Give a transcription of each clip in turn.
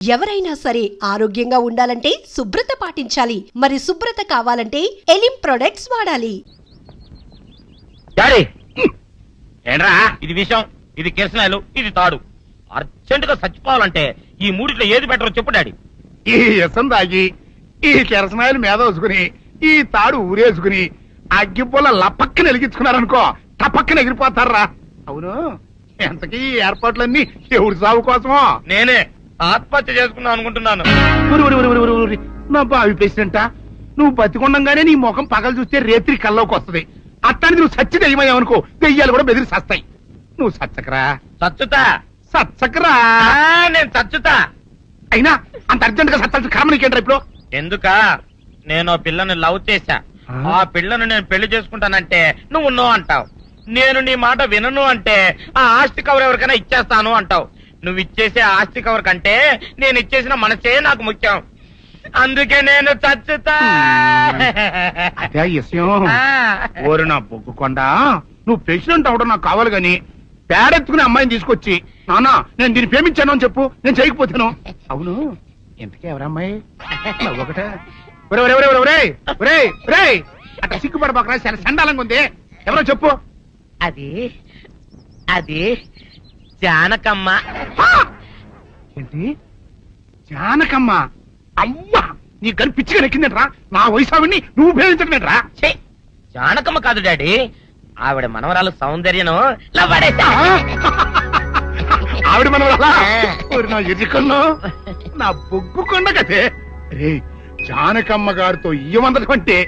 ఎవరైనా సరే ఆరోగ్యంగా ఉండాలంటే శుభ్రత పాటించాలి. మరి శుభ్రత కావాలంటే ఎలిం ప్రొడక్ట్స్ వాడాలి. ఏంట్రా ఇది విషయం, ఇది కిరసనాయలు, ఇది తాడు. అర్జెంట్ గా చచ్చిపోవాలంటే ఈ మూడిట్లో ఏది బెటర్ చెప్పు డాడీ. ఈ ఇసం తాగి ఈ కిరసనాయలు మీద వేసుకుని ఈ తాడు ఊరేసుకుని అగ్గిపూల లపక్కన వెలిగించుకున్నారనుకో టపక్కన ఎగిరిపోతారా. అవును, ఎంతకీ ఈ ఏర్పాట్లన్నీ ఎవరి సాగు కోసమో? నేనే ఆత్మహత్య చేసుకున్నాను అనుకుంటున్నాను. నా బావి పేసినంట, నువ్వు బతికొండంగానే నీ ముఖం పగలు చూస్తే రేత్రి కల్లోకి వస్తుంది. అట్టానికి నువ్వు సచ్చి దెయ్యమయ్యావనుకో దెయ్యాలు కూడా బెదిరి సస్తాయి. నువ్వు సచ్చకరా చచ్చుతా సచ్చకరా. నేను చచ్చుతా. అయినా అంత అర్జెంట్ గా సత్తాల్సిన కర్మ నీకేంట్రా ఇప్పుడు? ఎందుక నేను పిల్లని లవ్ చేశా. ఆ పిల్లను నేను పెళ్లి చేసుకుంటానంటే నువ్వు నో అంటావు. నేను నీ మాట వినను అంటే ఆ ఆస్తి కవర్ ఎవరికైనా ఇచ్చేస్తాను అంటావు. నువ్వు ఇచ్చేసే ఆస్తి కవర్ కంటే నేను ఇచ్చేసిన మనసే నాకు ముఖ్యం. అందుకే నేను చచ్చుతా. అదే విషయం. ఓరు నా బొగ్గుకొండ, నువ్వు ప్రెసిడెంట్ అవడం నాకు కావాలి గాని పేడెత్తుకునే అమ్మాయిని తీసుకొచ్చి నానా నేను దీన్ని ప్రేమించాను అని చెప్పు, నేను చేయకపోతాను. అవును, ఎంతకీ ఎవరమ్మాయి? ఒకటే అట్లా సిగ్గుపడబాకరా, చాలా సండాలంగా ఉంది. ఎవరో చెప్పు. అది అది జానకమ్మ. ఏంటి జానకమ్మ? అమ్మా, నీ గని పిచ్చిగా నెక్కిందంట్రా. నా వయసు ఆవిడ్ని నువ్వు ప్రేమించటమేట్రా? జానకమ్మ కాదు డాడీ, ఆవిడ మనవరాలు సౌందర్యను ఆవిడ మనవరాలా? నా ఎదుకల్లో నా బొగ్గు కొండ కదే. రే, జానకమ్మ గారితో ఇయ్యమందడం అంటే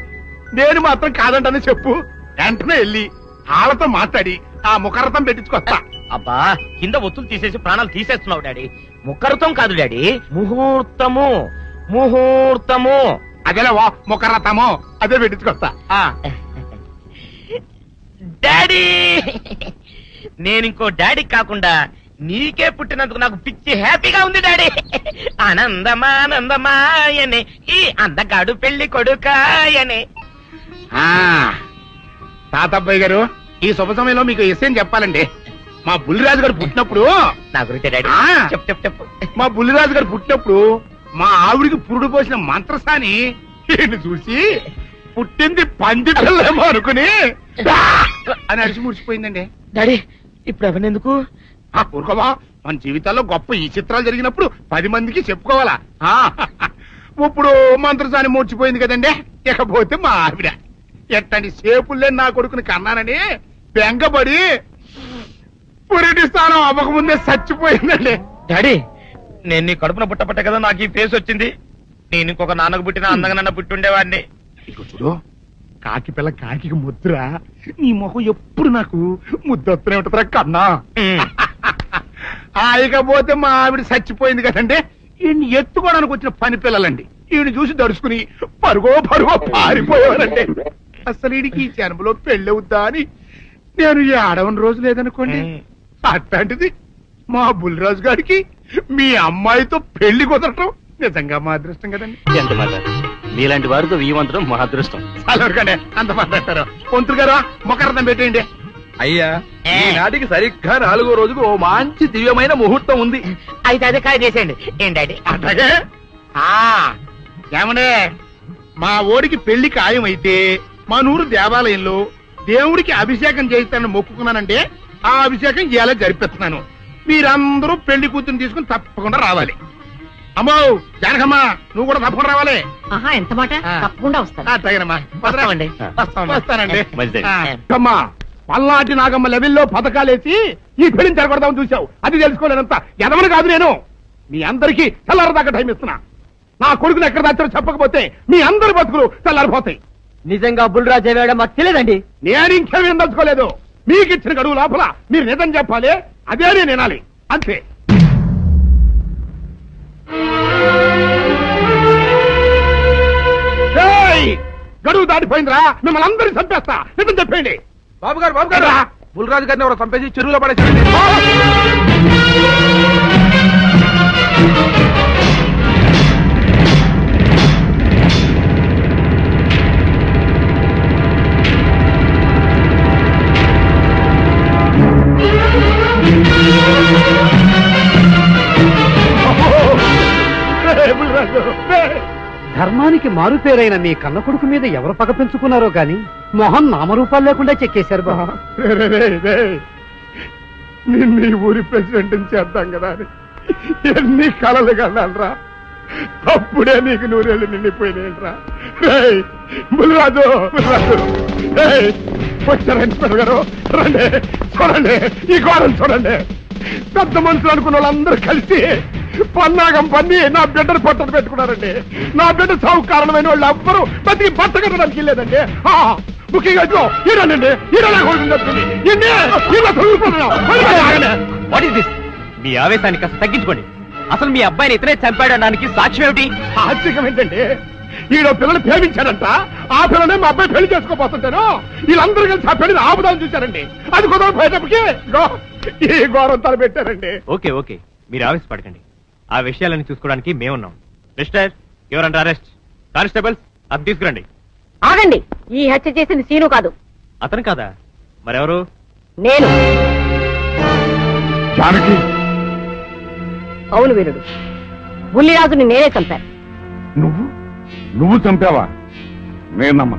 నేను మాత్రం కాదంటనే చెప్పు. వెంటనే వెళ్ళి వాళ్ళతో మాట్లాడి ఆ ముఖరథం పెట్టించుకొస్తా. అబ్బా, కింద ఒత్తులు తీసేసి ప్రాణాలు తీసేస్తున్నావు డాడీ. ముఖరథం కాదు డాడీ, ముహూర్తము. ముహూర్తము అదేలా ముఖరథము, అదే పెట్టించుకొస్తా. డాడీ, నేను ఇంకో డాడీ కాకుండా నీకే పుట్టినందుకు నాకు పిచ్చి హ్యాపీగా ఉంది డాడీ. ఆనందమానందమాయనే ఈ అందగాడు పెళ్లి కొడుకాయనే. తాతబ్బాయి గారు, ఈ శుభ సమయంలో మీకు విషయం చెప్పాలండి. మా బుల్లిరాజు గారు పుట్టినప్పుడు నా గురించి డాడీ చెప్పు. మా బుల్లిరాజు గారు పుట్టినప్పుడు మా ఆవిడికి పురుడు పోసిన మంత్రసాని ఈయన్ని చూసి పుట్టింది పంది పిల్లేమో అనుకుని అని అడిచి ముడిచిపోయిందండి. డాడీ, ఇప్పుడు ఎవరెందుకు? ఊరుకోవా, మన జీవితాల్లో గొప్ప ఈ చిత్రాలు జరిగినప్పుడు 10 మందికి చెప్పుకోవాలా. ఇప్పుడు మంత్రసాని మూర్చిపోయింది కదండి. ఇకపోతే మా ఆవిడ ఎట్టండి సేపుల్లే నా కొడుకుని కన్నానని బెంగపడి పురిటి స్థానం అవ్వకముందే చచ్చిపోయిందండి. డాడీ, నేను నీ కడుపున పుట్టపట్టే కదా నాకు ఈ ఫేస్ వచ్చింది. నేను ఇంకొక నాన్నకు పుట్టిన అందంగా నన్ను పుట్టుండేవాడిని. ఇక చూడు, కాకి పిల్ల కాకి ముద్ర, నీ మొహం ఎప్పుడు నాకు ముద్దొత్తనే ఉంటుందిరా కన్నా. ఇకపోతే మా ఆవిడ చచ్చిపోయింది కదండి. ఈయన్ని ఎత్తుకోవడానికి వచ్చిన పని పిల్లలండి ఈయన చూసి దడుచుకుని పరుగో పారిపోయేవారండి. అసలు ఈడికి ఈ జన్మలో పెళ్ళవుద్దా అని నేను ఈ ఆడవని రోజు లేదనుకోండి. అట్లాంటిది మా బుల్లిరాజు గారికి మీ అమ్మాయితో పెళ్లి కుదరటం నిజంగా మా అదృష్టం కదండి. ఎంత మాట, మీలాంటి వారితో వీయమంతరం మా అదృష్టం. చాలవరకండి, అంత మాట్లాడతారు. పొంతులు గారు మొకరదం పెట్టేయండి. అయ్యా, ఈనాటికి సరిగ్గా 4వ రోజుకు ఓ మంచి దివ్యమైన ముహూర్తం ఉంది. అయితే అదే కాయ చేసేయండి. ఏం డాడీ? అట్లాగే. ఏమనే, మా ఓడికి పెళ్లి ఖాయమైతే మా నూరు దేవాలయంలో దేవుడికి అభిషేకం చేయిస్తానని మొక్కుకున్నానంటే ఆ అభిషేకం ఇలా జరిపిస్తున్నాను. మీరందరూ పెళ్లి కూతురు తీసుకుని తప్పకుండా రావాలి. అమ్మో జానకమ్మ, నువ్వు కూడా తప్పకుండా రావాలి. ఎంత మాట, తప్పకుండా వస్తాను. అట్లాగేనమ్మా, వస్తామండి. వస్తానండి. అమ్మా, పల్నాటి నాగమ్మ లెవెల్లో పథకాలేసి ఈ పెళ్లిని జరగొడదామని చూసావు. అది తెలుసుకోలేనంత ఎదవని కాదు నేను. మీ అందరికీ తెల్లారదాకా టైం ఇస్తున్నా. నా కొడుకుని ఎక్కడ దాచారో చెప్పకపోతే మీ అందరి బతుకులు తెల్లారిపోతాయి. నిజంగా బుల్రాజు అయ్యాడో మాకు తెలియదండి. నేను ఇంకేమీ దలుచుకోలేదు. మీకు ఇచ్చిన గడువు లోపల మీరు నిజం చెప్పాలి, అదే నేను వినాలి, అంతే. గడువు దాటిపోయిందిరా, మిమ్మల్ని అందరినీ చంపేస్తా. నిజం చెప్పండి. బాబు గారు బుల్రాజు గారిని ఎవరో చంపేసి చెరువులో పడేసి. మునిరాజు, రేయ్. ధర్మానికి మారుపేరైన మీ కన్న కొడుకు మీద ఎవరు పగ పెంచుకున్నారో గాని మొహం నామరూపాలు లేకుండా చెక్కేశారు బాబా. నిన్ను ఈ ఊరి ప్రెసిడెంట్ చేద్దాం కదా అని ఎన్ని కలలు కన్నారా, అప్పుడే నీకు నూరేళ్ళు నిండిపోయినాయిరా. మునిరాజు వచ్చారండి గారు, రండి చూడండి, ఈ ఘోరం చూడండి. పెద్ద మనుషులు అనుకున్న వాళ్ళందరూ కలిసి పన్నాగం పన్ని నా బిడ్డను పొట్టను పెట్టుకున్నారండి. నా బిడ్డ సాగు కారణమైన వాళ్ళు ఎవ్వరూ బతికి బట్ట కట్టడానికి వెళ్ళలేదండి. ముఖ్యంగా మీ ఆవేశాన్ని కాస్త తగ్గించుకోండి. అసలు మీ అబ్బాయిని ఇతనే చంపాడడానికి సాక్ష్యం ఏమిటి? సాక్ష్యం ఏంటండి, ఈడో పిల్లలు ప్రేమించాడంట, ఆ పిల్లనే మా అబ్బాయి పెళ్లి చేసుకోపోతుంటాను. వీళ్ళందరూ కలిసి ఆ పెళ్లిని ఆపుదాన్ని చూశారండి. అది కుదరపోయేటప్పటికి ఈ ఘోరం తలపెట్టారండి. ఓకే ఓకే, మీరు ఆవేశపడకండి. ఆ విషయాలను చూసుకోవడానికి మేమున్నాం. Mister your under arrest. Constables అది తీసుకురండి. ఆగండి, ఈ హత్య చేసింది సీను కాదు. అతను కాదా? మరెవరు? నేను. జానకి, అవును వీరుడు, బుల్లిరాజుని నేనే చంపాను. నువ్వు చంపావా? నేనమ్మా.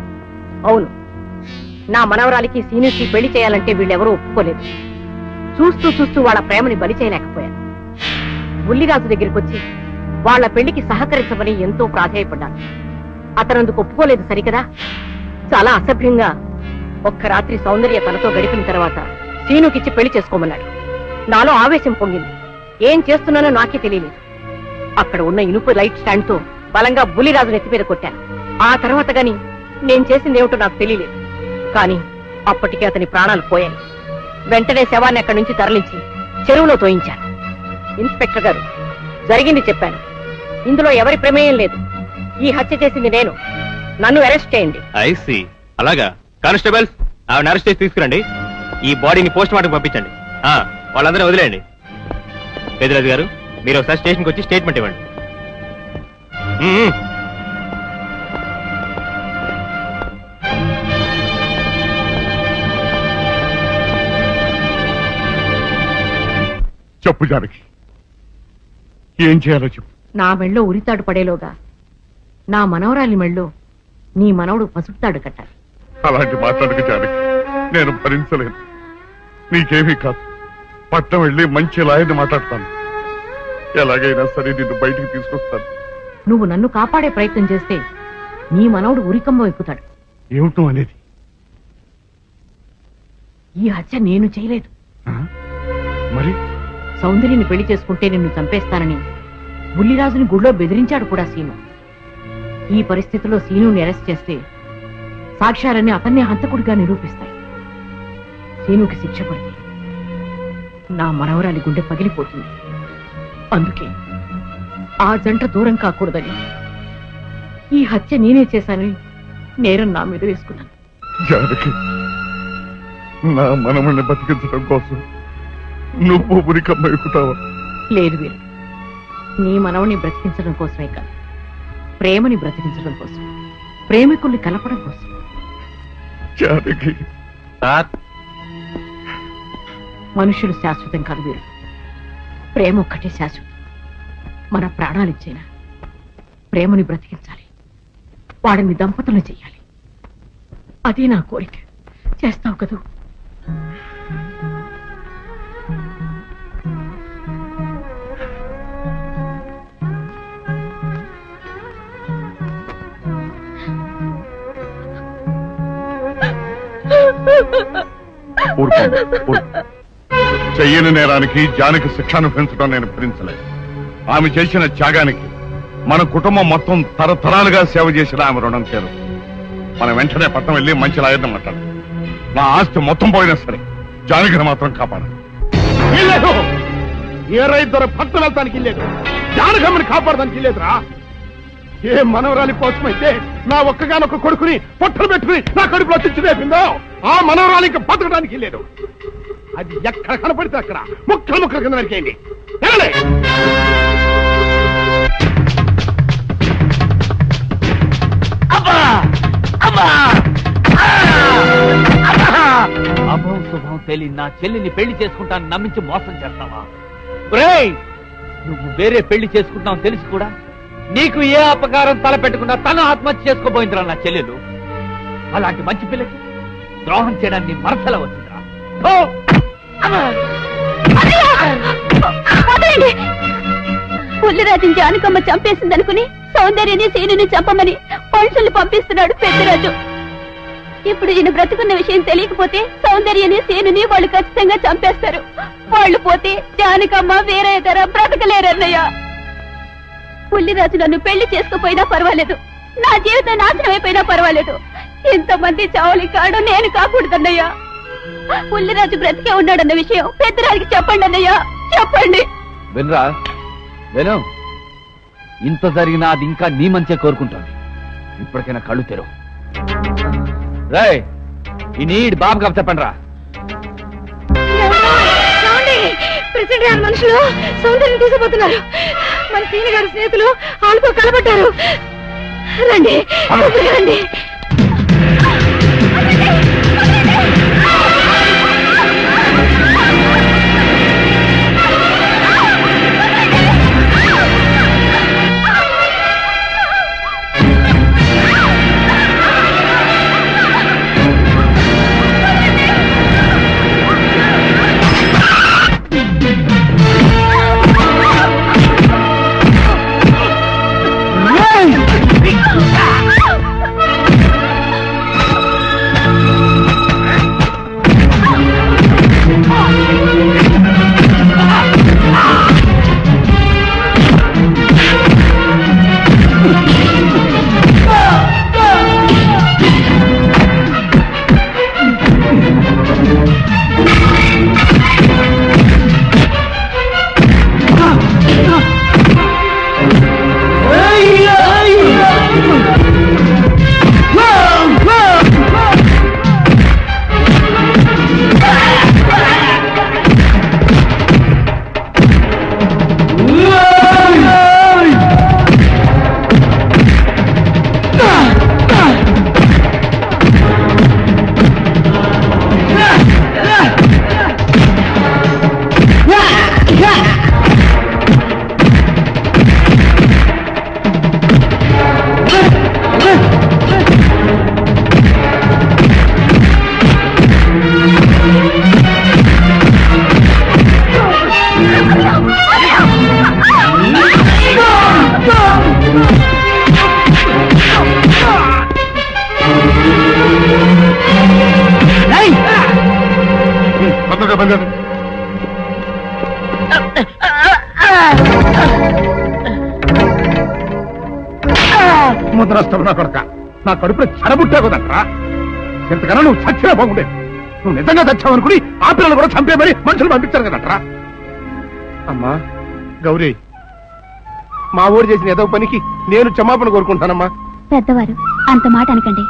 అవును, నా మనవరాలికి సీనుకి పెళ్లి చేయాలంటే వీళ్ళెవరూ ఒప్పుకోలేదు. చూస్తూ చూస్తూ వాళ్ళ ప్రేమని బలి చేయలేకపోయాను. బుల్లిరాజు దగ్గరికి వచ్చి వాళ్ళ పెళ్లికి సహకరించమని ఎంతో ప్రాధేయపడ్డాను. అతనందుకు ఒప్పుకోలేదు సరికదా. చాలా అసభ్యంగా ఒక్క రాత్రి సౌందర్య తనతో గడిపిన తర్వాత సీనుకిచ్చి పెళ్లి చేసుకోమన్నాడు. నాలో ఆవేశం పొంగింది. ఏం చేస్తున్నానో నాకే తెలియలేదు. అక్కడ ఉన్న ఇనుప లైట్ స్టాండ్ తో బలంగా బుల్లిరాజు నెత్తి మీద కొట్టాను. ఆ తర్వాత గాని నేను చేసిందేమిటో నాకు తెలియలేదు. కానీ అప్పటికే అతని ప్రాణాలు పోయాయి. వెంటనే శవాన్ని అక్కడి నుంచి తరలించి చెరువులో తోయించాను. ఇన్స్పెక్టర్ గారు, జరిగింది చెప్పాను. ఇందులో ఎవరి ప్రమేయం లేదు. ఈ హత్య చేసింది నేను. నన్ను అరెస్ట్ చేయండి. ఐసి అలాగా. కానిస్టేబుల్స్ ఆవిడ అరెస్ట్ చేసి తీసుకురండి. ఈ బాడీని పోస్ట్ మార్టం పంపించండి. వాళ్ళందరూ వదిలేయండి. పెద్దరాజు గారు, మీరు ఒకసారి స్టేషన్కి వచ్చి స్టేట్మెంట్ ఇవ్వండి. చెప్పు జానకి, ఏం చేయాలో చెప్పు. నా మెళ్ళో ఉరితాడు పడేలోగా నా మనవరాలి మెళ్ళో నీ మనవడు పసుపుతాడు కట్టాలి. అలాంటి మాట్లాడక జానకి, నేను భరించలేను. నీకేమీ కాదు, పట్నం వెళ్ళి మంచి లాయర్ని మాట్లాడతాను. ఎలాగైనా సరే నిన్ను బయటికి తీసుకొస్తాను. నువ్వు నన్ను కాపాడే ప్రయత్నం చేస్తే నీ మనవడు ఉరికంబం ఎక్కుతాడు. ఏమిటో అనేది? ఈ హత్య నేను చేయలేదు. మరి సౌందర్యని పెళ్లి చేసుకుంటే నిన్ను చంపేస్తానని బుల్లిరాజుని గుళ్ళో బెదిరించాడు కూడా సీను. ఈ పరిస్థితిలో సీనుని అరెస్ట్ చేస్తే సాక్ష్యాలన్నీ అతన్నే హంతకుడిగా నిరూపిస్తాయి. సీనుకి శిక్ష పడితే నా మనవరాలి గుండె పగిలిపోతుంది. అందుకే ఆ జంట దూరం కాకూడదని ఈ హత్య నేనే చేశానని నేరం నా మీద వేసుకున్నాను. జానకి, నా మనమని బతికించడం కోసం నువ్వు ఉరికమ్మ ఎక్కుతావా? లేదు వీరు, నీ మనవని బ్రతికించడం కోసమే కాదు, ప్రేమని బ్రతికించడం కోసం, ప్రేమికుల్ని కలపడం కోసం. జానకి, మనుషులు శాశ్వతం కాదు వీరు, ప్రేమ ఒక్కటే శాశ్వతం. మన ప్రాణాలిచ్చైనా ప్రేమని బ్రతికించాలి, వాడిని దంపతులను చెయ్యాలి. అదే నా కోరిక. చేస్తావు కదూ? చెయ్యని నేరానికి జానకి శిక్షను పెంచడం నేను భరించలేదు. ఆమె చేసిన త్యాగానికి మన కుటుంబం మొత్తం తరతరాలుగా సేవ చేసిన ఆమె రుణం చేరు. మనం వెంటనే పట్టణం వెళ్ళి మంచి లాయర్ని మాట్లాడు. నా ఆస్తి మొత్తం పోయినా సరే జానకిని మాత్రం కాపాడాలి. ఏ రైతు పట్టణం వెళ్తానికి లేదు, జానకమ్మని కాపాడడానికి లేదురా. ఏ మనవరాలి కోసమైతే నా ఒక్కగానొక్క కొడుకుని పొట్టలు పెట్టుకుని నా కడుపులో తెచ్చి రేపిందో, ఆ మనవరాలి ఇంకా బతకడానికి లేదు. అది ఎక్కడ కనపడితే అక్కడ ముక్కలు ముక్కలు కింద నరికేయండి. అభం శుభం తెలియని నా చెల్లిని పెళ్లి చేసుకుంటాను నమ్మించి మోసం చేస్తావా? నువ్వు వేరే పెళ్లి చేసుకుంటావు తెలిసి కూడా నీకు ఏ అపకారం తలపెట్టకుండా తన ఆత్మహత్య చేసుకోబోయిందిరా నా చెల్లెలు. అలాంటి మంచి పిల్లకి ద్రోహం చేయడాన్ని మనసులో వచ్చిందిరా. పుల్లిరాజుని జానకమ్మ చంపేసిందనుకుని సౌందర్యని సీనుని చంపమని మనుషుల్ని పంపిస్తున్నాడు పెద్దరాజు. ఇప్పుడు ఈయన బ్రతుకున్న విషయం తెలియకపోతే సౌందర్యని సీనుని వాళ్ళు ఖచ్చితంగా చంపేస్తారు. వాళ్ళు పోతే జానకమ్మ వేరే ధర బ్రతకలేరన్నయ్య. పుల్లిరాజు నన్ను పెళ్లి చేసుకోపోయినా పర్వాలేదు, నా జీవితం నాశనం అయిపోయినా పర్వాలేదు, ఇంతమంది చావులి కాడు నేను కాకూడదన్నయ్యా. పుల్లిరాజు బ్రతికే ఉన్నాడన్న విషయం పెద్దరాజుకి చెప్పండి అన్నయ్యా, చెప్పండి. వినరా విను, ఇంత జరిగినా అది ఇంకా నీ మంచిగా కోరుకుంటుంది. ఇప్పటికైనా కళ్ళు తెరు. రేయ్, ఈ నీడ్ బాబు కప్ చెప్పండి రా. ప్రెసిడెంట్ గారి మనుషులు సౌందర్యం తీసుకుపోతున్నారు. మన సీని గారి స్నేహితులు వాళ్ళతో కలబడ్డారు. రండి రండి. ముద్రస్తావు నా కొడక, నా కడుపులో చెడబుట్టా కదట్రా. ఎంతకన్నా నువ్వు చచ్చినా బాగుండేది. నువ్వు నిజంగా చచ్చావు అనుకుని ఆ పిల్లలు కూడా చంపేమని మనుషులు పంపించారు కదట్రా. అమ్మా గౌరీ, మా ఊరు చేసిన ఏదో పనికి నేను క్షమాపణ కోరుకుంటానమ్మా. పెద్దవారు అంత మాట అనకండి.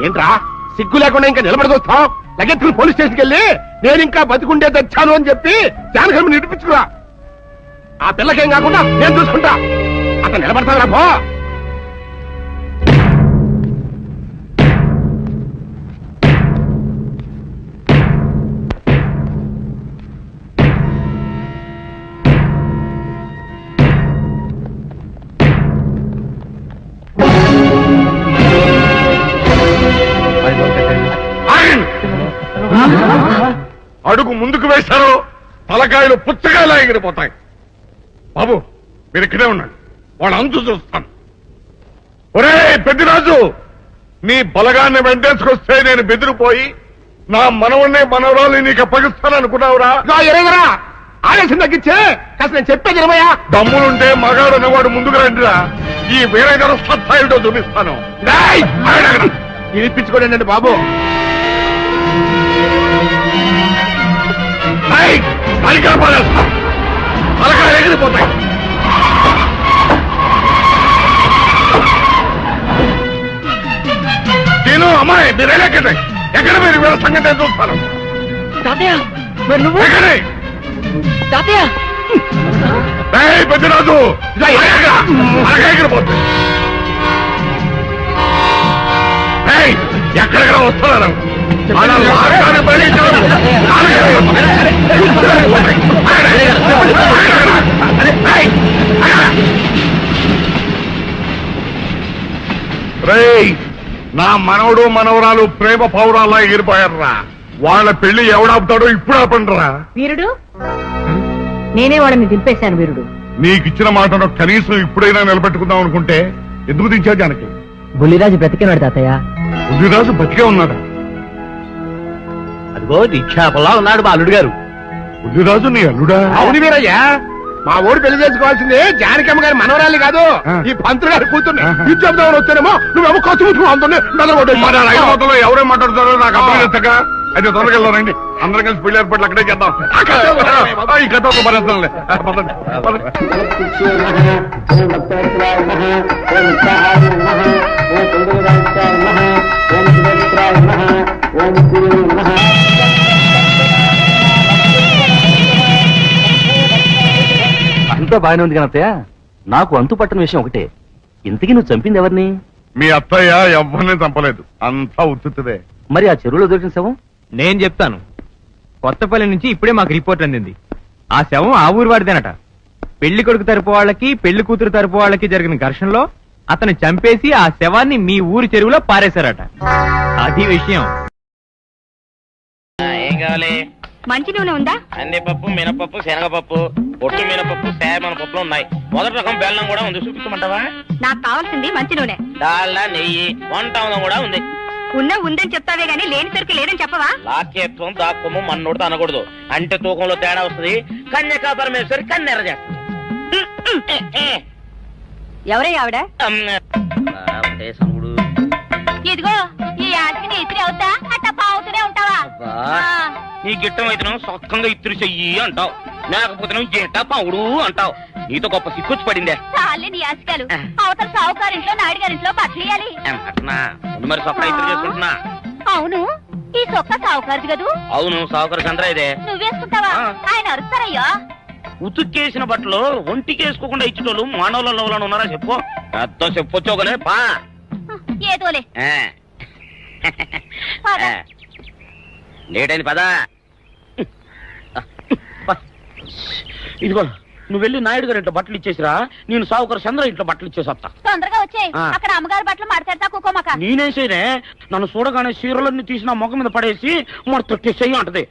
ఏంట్రా సిగ్గు లేకుండా ఇంకా నిలబడదొస్తావు? లగెత్తులు పోలీస్ స్టేషన్కి వెళ్ళి నేను ఇంకా బతికుండే తెచ్చాను అని చెప్పి జానకమ్మ నిడిపించుకురా. ఆ పిల్లకేం కాకుండా నేను చూసుకుంటా. అక్కడ నిలబడతావురా పో. అడుగు ముందుకు వేశారో తలకాయలు పుచ్చకాయలా ఎగిరిపోతాయి. బాబు మీరు ఇక్కడే ఉండండి, వాళ్ళ అంచు చూస్తాను. ఒరే పెద్దిరాజు, నీ బలగాన్ని వెంటేసుకొస్తే నేను బెదిరిపోయి నా మనవన్నే మనవరాలు నీకు అప్పగిస్తాననుకున్నావురా? ఎరేగరా ఆవేశం తగ్గించే కాస్త నేను చెప్పేది ఇరవయా. దమ్ములుంటే మగాడు అనేవాడు ముందుకు రండిరా. ఈ వీరగర సత్తాయిటో చూపిస్తాను. ఇప్పించుకోండి బాబు. తలకాయలు ఎగిరిపోతాయి. నేను అమ్మాయి మీరు ఎక్కడే ఎక్కడ మీరు వీళ్ళ సంగతి చూస్తాను. పెద్దరాజు ఎగిరిపోతుంది. ఎక్కడెక్కడ వస్తున్నారు? రేయ్, నా మనవడు మనవరాలు ప్రేమ పౌరాలా ఎగిరిపోయారా. వాళ్ళ పెళ్లి ఎవడాపుతాడో ఇప్పుడు ఆపండిరా. వీరుడు, నేనే వాళ్ళని దింపేశాను వీరుడు. నీకిచ్చిన మాటను కనీసం ఇప్పుడైనా నిలబెట్టుకుందాం అనుకుంటే ఎందుకు దించావు జానకి? బుల్లిరాజు బ్రతికినాడు తాతయ్య. బుద్ధిరాజు బతికే ఉన్నాడా? అదిగో నిక్షేపంలా ఉన్నాడు మా అల్లుడు గారు. బుద్ధిరాజు నీ అల్లుడా? అవును వీరయ్యా, మా ఊరు పెళ్లి చేసుకోవాల్సింది జానకమ్మ గారి మనవరాలి కాదు, ఆ. ఈ పంతులు గారి కూతుర్ని. ఇది చెప్దామని వస్తేనేమో నువ్వేమో ఖర్చు ముట్టుకుని మరి ఆ రైలు మొత్తంలో ఎవరేం మాట్లాడతారో నాకు అర్థం చేస్తాక అయితే త్వరగా వెళ్దానండి. అందరం కలిసి పెళ్లి ఏర్పాట్లు అక్కడే చేద్దాం. ఈ కథ మరేస్తానులే. పదండి, పదండి. అంతా బాగానే ఉంది కనత్తయ్య. నాకు అంతు పట్టణ విషయం ఒకటే, ఇంతకీ నువ్వు చంపింది ఎవరిని? మీ అత్తయ్య ఎవరిని చంపలేదు, అంతా ఉత్తుదే. మరి ఆ చెరువులో దొరికిన శవం? నేను చెప్తాను. కొత్తపల్లి నుంచి ఇప్పుడే మాకు రిపోర్ట్ అందింది. ఆ శవం ఆ ఊరు వాడిదేనట. పెళ్లి కొడుకు తరపు వాళ్ళకి పెళ్లి కూతురు తరపు వాళ్ళకి జరిగిన ఘర్షణలో అతను చంపేసి ఆ శవాన్ని మీ ఊరు చెరువులో పారేశారట. అది విషయం. ఏం కావాలి? మంచి నూనె ఉందా? కందిపప్పు, మినపప్పు, శనగపప్పు, పొట్టు మినపప్పు, సేమన పప్పులు ఉన్నాయి. మొదటి రకం బెల్లం కూడా ఉంది, చూపించమంటావా? నాకు కావాల్సింది మంచి నూనె. డాల్డా, నెయ్యి, వంట కూడా ఉంది. ఉందని చెప్తావే గానీ లేని సరికి లేదని చెప్పవా? లాక్యత్వం దాక్కుము మన్నోడితో అనకూడదు, అంటే తూకంలో తేడా వస్తుంది. కన్యకా పరమేశ్వరి కన్నెర చేస్తుంది. ఎవరే ఆవిడ? ఒకటే సనుగుడు. ఇదిగో ఈ ఆటకి ఇస్త్రీ అవుతా అట్ట పావుతూనే ఉంటావా? నీ గిట్టం అయితే సొక్కంగా ఇత్తురు చెయ్యి అంటావు, లేకపోతే గిట్ట పావుడు అంటావు. నీతో గొప్ప సిక్కుచ్చి పడిందే. చాలే నీ ఆశకాలు. అవతల సావుకారింట్లో నాయుడు గారింట్లో బట్టలేయాలి. అట్నా మరి సొక్క ఇత్తురు చేసుకుంటున్నా. అవును, ఈ సొక్క సావుకారిది కదూ? అవును, సావుకారు చంద్ర ఇదే. నువ్వేసుకుంటావా? ఆయన అరుస్తారయ్యో. ఉతుక్కేసిన బట్టలు ఒంటికి వేసుకోకుండా ఇచ్చేటోళ్ళు మానవులలో ఉన్నారా చెప్పు? పెద్ద చెప్పొచ్చోగలే పా. ఏదోలే. లేట్ అయింది పదా. ఇదిగో నువ్వు వెళ్ళి నాయుడు గారి ఇంట్లో బట్టలు ఇచ్చేసిరా, నేను సావుకారు చంద్ర ఇంట్లో బట్టలు ఇచ్చేసి వస్తా. తొందరగా వచ్చే. ఆ. అక్కడ అమ్మగారి బట్టలు మాడతాడతా కుకోమక. నేనేసేనే నన్ను చూడగానే చీరలన్నీ తీసి నా ముఖం మీద పడేసి మరి తొట్టేసేయి అంటది.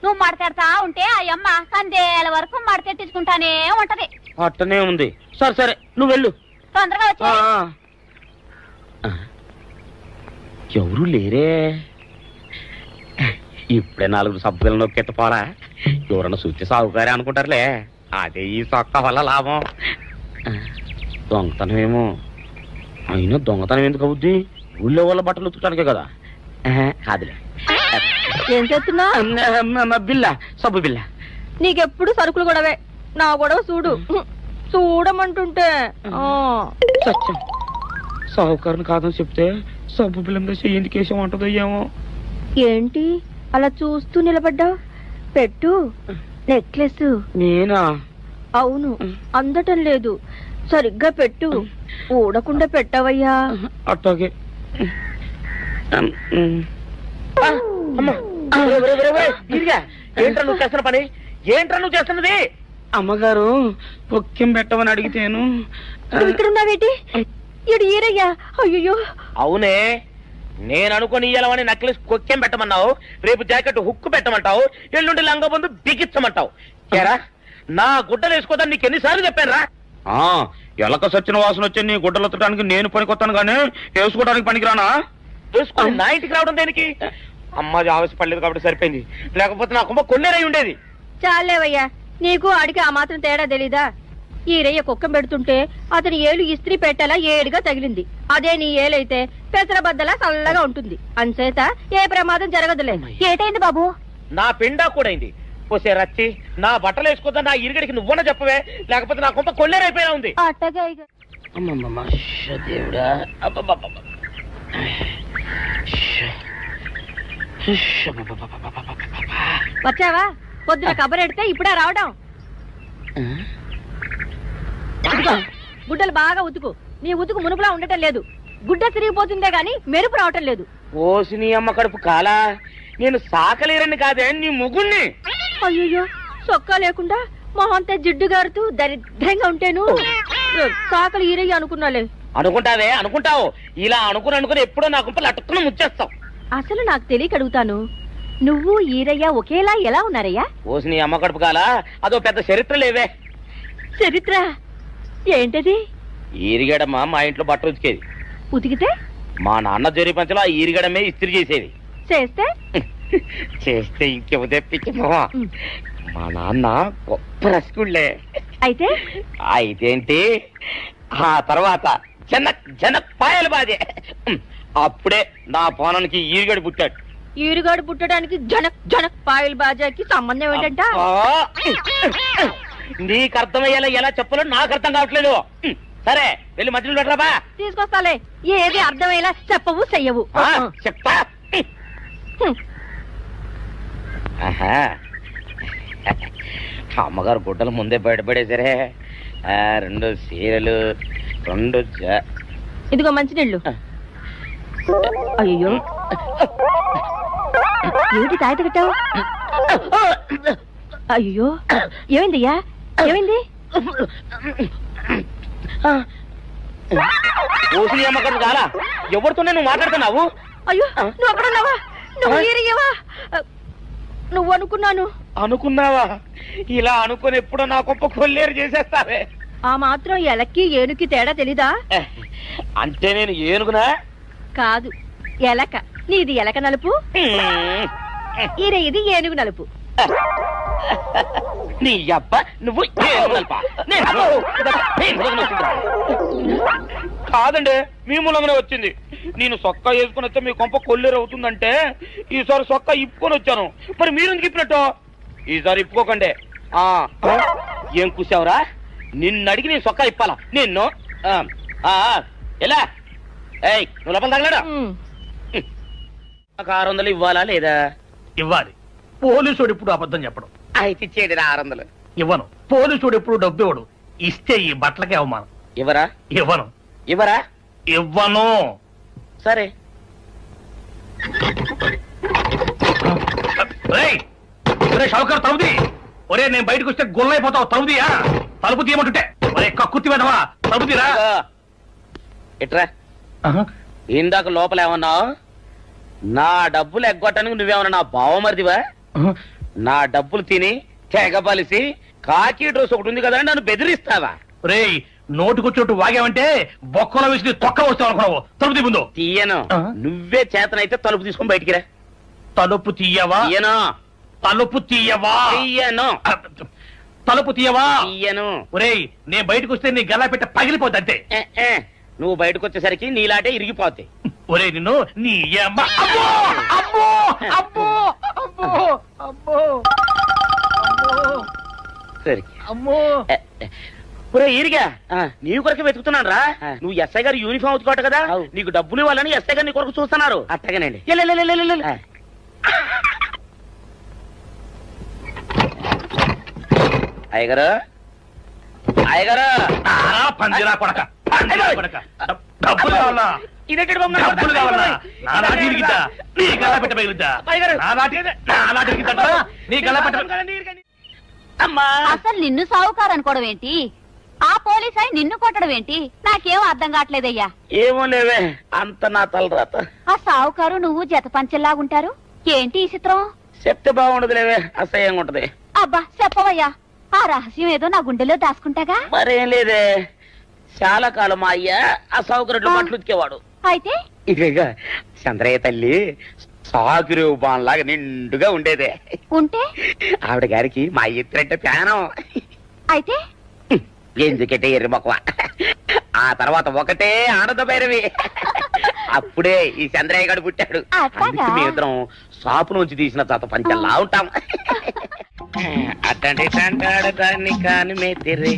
నువ్వు మడతెడతా ఉంటే ఆ అమ్మ సందేల వరకు మడతెట్టించుకుంటానే ఉంటది. అట్టనే ఉంది. సరే సరే నువ్వు వెళ్ళు. తొందరగా వచ్చే. ఎవరు లేరే. ఇప్పుడే 4 సబ్బులు నొక్కెత్త పోరా, ఎవరన్నా చూస్తే సాగుకారే అనుకుంటారులే. అదే ఈ సొక్క వల్ల లాభం. దొంగతనం ఏమో. అయినా దొంగతనం ఎందుకు అవుద్ది? ఊళ్ళో వాళ్ళ బట్టలు ఉతుకడానికే కదా. కాదులే. ఏం చేస్తున్నా? బిల్ల, సబ్బు బిల్ల. నీకెప్పుడు సరుకులు గొడవే. నా గొడవ చూడు. చూడమంటుంటే సత్యం, సాగుకారుని కాదని చెప్తే సబ్బు బిల్ల మీద ఎందుకు వేసామంటదో ఏమో. ఏంటి అలా చూస్తూ నిలబడ్డా? పెట్టు నెక్లెస్. నేనా? అవును, అందటం లేదు. సరిగ్గా పెట్టు. ఊడకుండా పెట్టవయ్యా. అట్టాగే. ఏంట్రా నువ్వు చేస్తున్న పని? ఏంట్రా నువ్వు చేస్తున్నది? అమ్మగారు పొక్కెం పెట్టమని అడిగితేను. నువ్వు ఇక్కడ ఉన్నావేటి? ఇడు ఈరయ్యా. అయ్యో. అవునే, నేను అనుకుని ఇయ్యాలని నక్లెస్ కొక్కెం పెట్టమన్నావు, రేపు జాకెట్ హుక్కు పెట్టమంటావు, ఎల్లుండి లంగబందు బిగించమంటావు. ఏరా నా గుడ్డలు వేసుకోదాన్ని నీకు ఎన్నిసార్లు చెప్పానురా? ఎలక సచ్చిన వాసన వచ్చి నీ గుడ్డలు ఎత్తడానికి నేను పనికొత్తాను గానీ వేసుకోవడానికి పనికిరానా? వేసుకుని నా ఇంటికి రావడం దేనికి? అమ్మాది ఆవేశపడలేదు కాబట్టి సరిపోయింది, లేకపోతే నా కుమ్మ కొన్నేరై ఉండేది. చాలేవయ్యా, నీకు ఆడికి ఆ మాత్రం తేడా తెలీదా? ఈ రయ్య కుక్కం పెడుతుంటే అతని ఏలు ఇస్త్రీ పెట్టేలా ఏడుగా తగిలింది. అదే నీ ఏలైతే పెసరబద్దలా చల్లగా ఉంటుంది. అంచేత ఏ ప్రమాదం జరగదులే. ఏటైంది బాబు? నా పిండా కూడా అయింది. పోసే రచ్చి నా బట్టలు వేసుకోద్దా నా ఇరుగడికి నువ్వన చెప్పవే, లేకపోతే నా కొంత కొల్లేరైపోయినా ఉంది. అట్టగా దేవుడా. వచ్చావా? పొద్దున కబరెడితే ఇప్పుడే రావడం. గుడ్డలు బాగా ఉతుకు. నీ ఉతుకు మునుపులా ఉండటం లేదు. గుడ్డ తిరిగిపోతుందే గాని మెరుపు రావటం లేదు. ఓసి నీ అమ్మ కడుపు కాలా, నేను సాకలేరని కాదే నీ ముగ్గుణ్ణి. అయ్యో, సొక్కా లేకుండా మొహంతా జిడ్డు గారుతూ దరిద్రంగా ఉంటేను సాకలు ఈరయ్య అనుకున్నాలే. అనుకుంటావే అనుకుంటావు. ఇలా అనుకుని ఎప్పుడో నా గుంపలు అటుక్కుని ముచ్చేస్తావు. అసలు నాకు తెలియక అడుగుతాను, నువ్వు ఈరయ్య ఒకేలా ఎలా ఉన్నారయ్యా? ఓసి నీ అమ్మ కడుపు కాలా, అదో పెద్ద చరిత్ర లేవే. చరిత్ర ఏంటది? ఈరిగడమ్మ మా ఇంట్లో బట్టలు ఉతికేది. ఉతికితే మా నాన్న జరి పంచలో ఆ ఈరిగడమే ఇస్త్రీ చేసేది. చేస్తే చేస్తే ఇంకేమో తెప్పించమో. మా నాన్న గొప్ప రసికుళ్ళే. అయితేంటి ఆ తర్వాత జనక్ పాయలు బాధే. అప్పుడే నా పోనానికి ఈరిగడు పుట్టాడు. ఈరుగాడు పుట్టడానికి జనక్ పాయల్ బాజాకి సంబంధం ఏంటంట? నీకు అర్థమయ్యేలా ఎలా చెప్పాలో నాకు అర్థం కావట్లేదు. సరే వెళ్ళి మధ్యలో పెట్టరాబా. తీసుకొస్తాలే, ఏది అర్థమయ్యేలా చెప్పవు చెయ్యవు. చెప్తా. అమ్మగారు గుడ్డలు ముందే బయటపడేసరే. 2 చీరలు 2 ఇదిగో మంచినీళ్ళు. అయ్యో ఏంటి తాయిత కట్టావు? అయ్యో ఏమైందయ్యా, ఏమైంది? ఓసి అమ్మగారు చాలా ఎవరితోనే నువ్వు మాట్లాడుతున్నావు? అయ్యో నువ్వు అక్కడున్నావా? నువ్వు ఈరయ్యవా? నువ్వు అనుకున్నావా? ఇలా అనుకుని ఎప్పుడో నా గొప్ప కొల్లేరు చేసేస్తావే. ఆ మాత్రం ఎలక్కి ఏనుకి తేడా తెలీదా? అంటే నేను ఏనుగునా? కాదు, ఎలక. నీది ఎలక నలుపు, ఇది ఏనుగు నలుపు. నీ అబ్బ నువ్వు కాదండి, మీ మూలంగానే వచ్చింది. నేను సొక్కా వేసుకుని వచ్చా మీ కొంప కొల్లేరు అవుతుందంటే ఈసారి సొక్కా ఇప్పుకొని వచ్చాను. మరి మీరు ఎందుకు ఇప్పినట్టు? ఈసారి ఇప్పుకోకండి. ఏం కూసావురా? నిన్ను అడిగి నేను సొక్కా ఇప్పాలా? నిన్ను ఎలా నువ్వు లోపల తగలడా? 600 ఇవ్వాలా లేదా? ఇవ్వాలి. పోలీసుడు ఇప్పుడు అబద్ధం చెప్పడం. అయితే ఇచ్చేది 600. ఇవ్వను. పోలీసుడు ఎప్పుడు డబ్బు ఇవ్వడు. ఇస్తే ఈ బట్టలకే అవమానం. ఇవ్వరా? ఇవ్వను. సరే షౌకర్ తలుపుది. ఒరే నేను బయటకు వస్తే గొల్లైపోతావు. తలుపుదియా? తలుపు తీయమంటుంటే ఒరే కక్కుర్తి వెదవా, తలుపుదిరా. ఎట్రా ఇందాక లోపల ఏమన్నావు? నా డబ్బులు ఎగ్గొట్టడానికి నువ్వేమన్నా నా బావమరిదివా? నా డబ్బులు తిని తెగబలిసి కాకి డ్రెస్ ఒకటి ఉంది కదా నన్ను బెదిరిస్తావా? రేయ్ నోటుకొచ్చోటు వాగావంటే బొక్కలో వేసి తొక్క వస్తావు అనుకున్నావు. తలుపు ముందు తీయను. నువ్వే చేతనైతే తలుపు తీసుకొని బయటికి రా. తలుపు తీయవా? తలుపు తీయవా? తలుపు తీయవా? తీయను. ఒరేయ్ నేను బయటకు వస్తే నీ గల్లా పెట్ట పగిలిపోద్ది అంతే. నువ్వు బయటకు వచ్చేసరికి నీలాటే ఇరిగిపోతాయి. ఒరే నిన్ను నీ అమ్మ. సరే ఈరిగా నీ కొరకే వెతుకుతున్నాను రా. నువ్వు ఎస్ఐ గారు యూనిఫామ్ అవుతుకోట కదా, నీకు డబ్బులు ఇవ్వాలని ఎస్ఐ గారు నీ కొరకు చూస్తున్నారు. అట్టగానండి. అయ్యగారు పందిరా కొడక, డబ్బులు కావాలా? డబ్బులు కావాలా? నా నాటి ఇరిగిద్దా? నీ గల్లా పెట్ట పగిలిద్దా? నా నాటి ఇరిగిద్దా? నీ గల్లా పెట్ట. అసలు నిన్ను సావుకారు అనుకోవడం ఏంటి? ఆ పోలీస్ అయి నిన్ను కొట్టడం ఏంటి? నాకేం అర్థం కావట్లేదయ్యా. ఏమో లేవే, అంత నా తలరాత. ఆ సావుకారు నువ్వు జత పంచెల్లాగుంటారు ఏంటి ఈ చిత్రం? చెప్తే బాగుండదు లేవే, అసహ్యంగా ఉంటది. అబ్బా చెప్పవయ్యా, ఆ రహస్యం ఏదో నా గుండెలో దాచుకుంటాగా. మరేం లేదే, చాలా కాలం మా అయ్య ఆ సౌకర్యం బట్టలు ఉతికేవాడు. అయితే ఇక చంద్రయ్య తల్లి సాగురేవు బాన్లాగా నిండుగా ఉండేదే. ఉంటే ఆవిడ గారికి మా ఎత్తురంటే ప్యానం. అయితే ఎందుకంటే ఎర్రి మొక్కవ. ఆ తర్వాత ఒకటే ఆనంద భైరవి. అప్పుడే ఈ చంద్రయ్య గారు పుట్టాడు. అందుకే మేమిద్దరం షాపు నుంచి తీసిన తాత పంచల్లా ఉంటాం. అట్టండి అంటాడు దాన్ని కాని మెత్తిరి,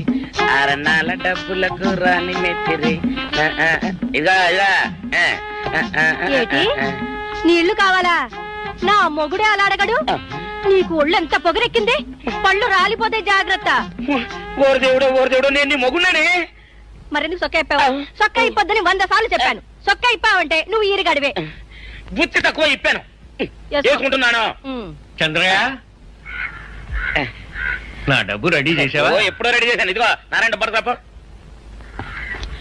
అరణాల డబ్బులకు రాని మెత్తిరి. ఇదిగా నీళ్లు కావాలా? నా మొగుడే అలా అడగడు. నీకు ఒళ్ళు ఎంత పొగరెక్కింది, పళ్ళు రాలిపోతే జాగ్రత్త. ఓరు దేవుడు నేను నీ మొగుడనే. మరెందుకు సొక్క ఇప్పావు? సొక్క ఇప్పొద్దని 100 సార్లు చెప్పాను. సొక్క ఇప్పావంటే నువ్వు ఈరిగడివే. బుద్ధి తక్కువ ఇప్పాను, చేసుకుంటున్నాను. చంద్రయ్య నా డబ్బు రెడీ చేసావా? ఎప్పుడో రెడీ చేశాను. ఇదిగో నారాయణ డబ్బు తప్ప.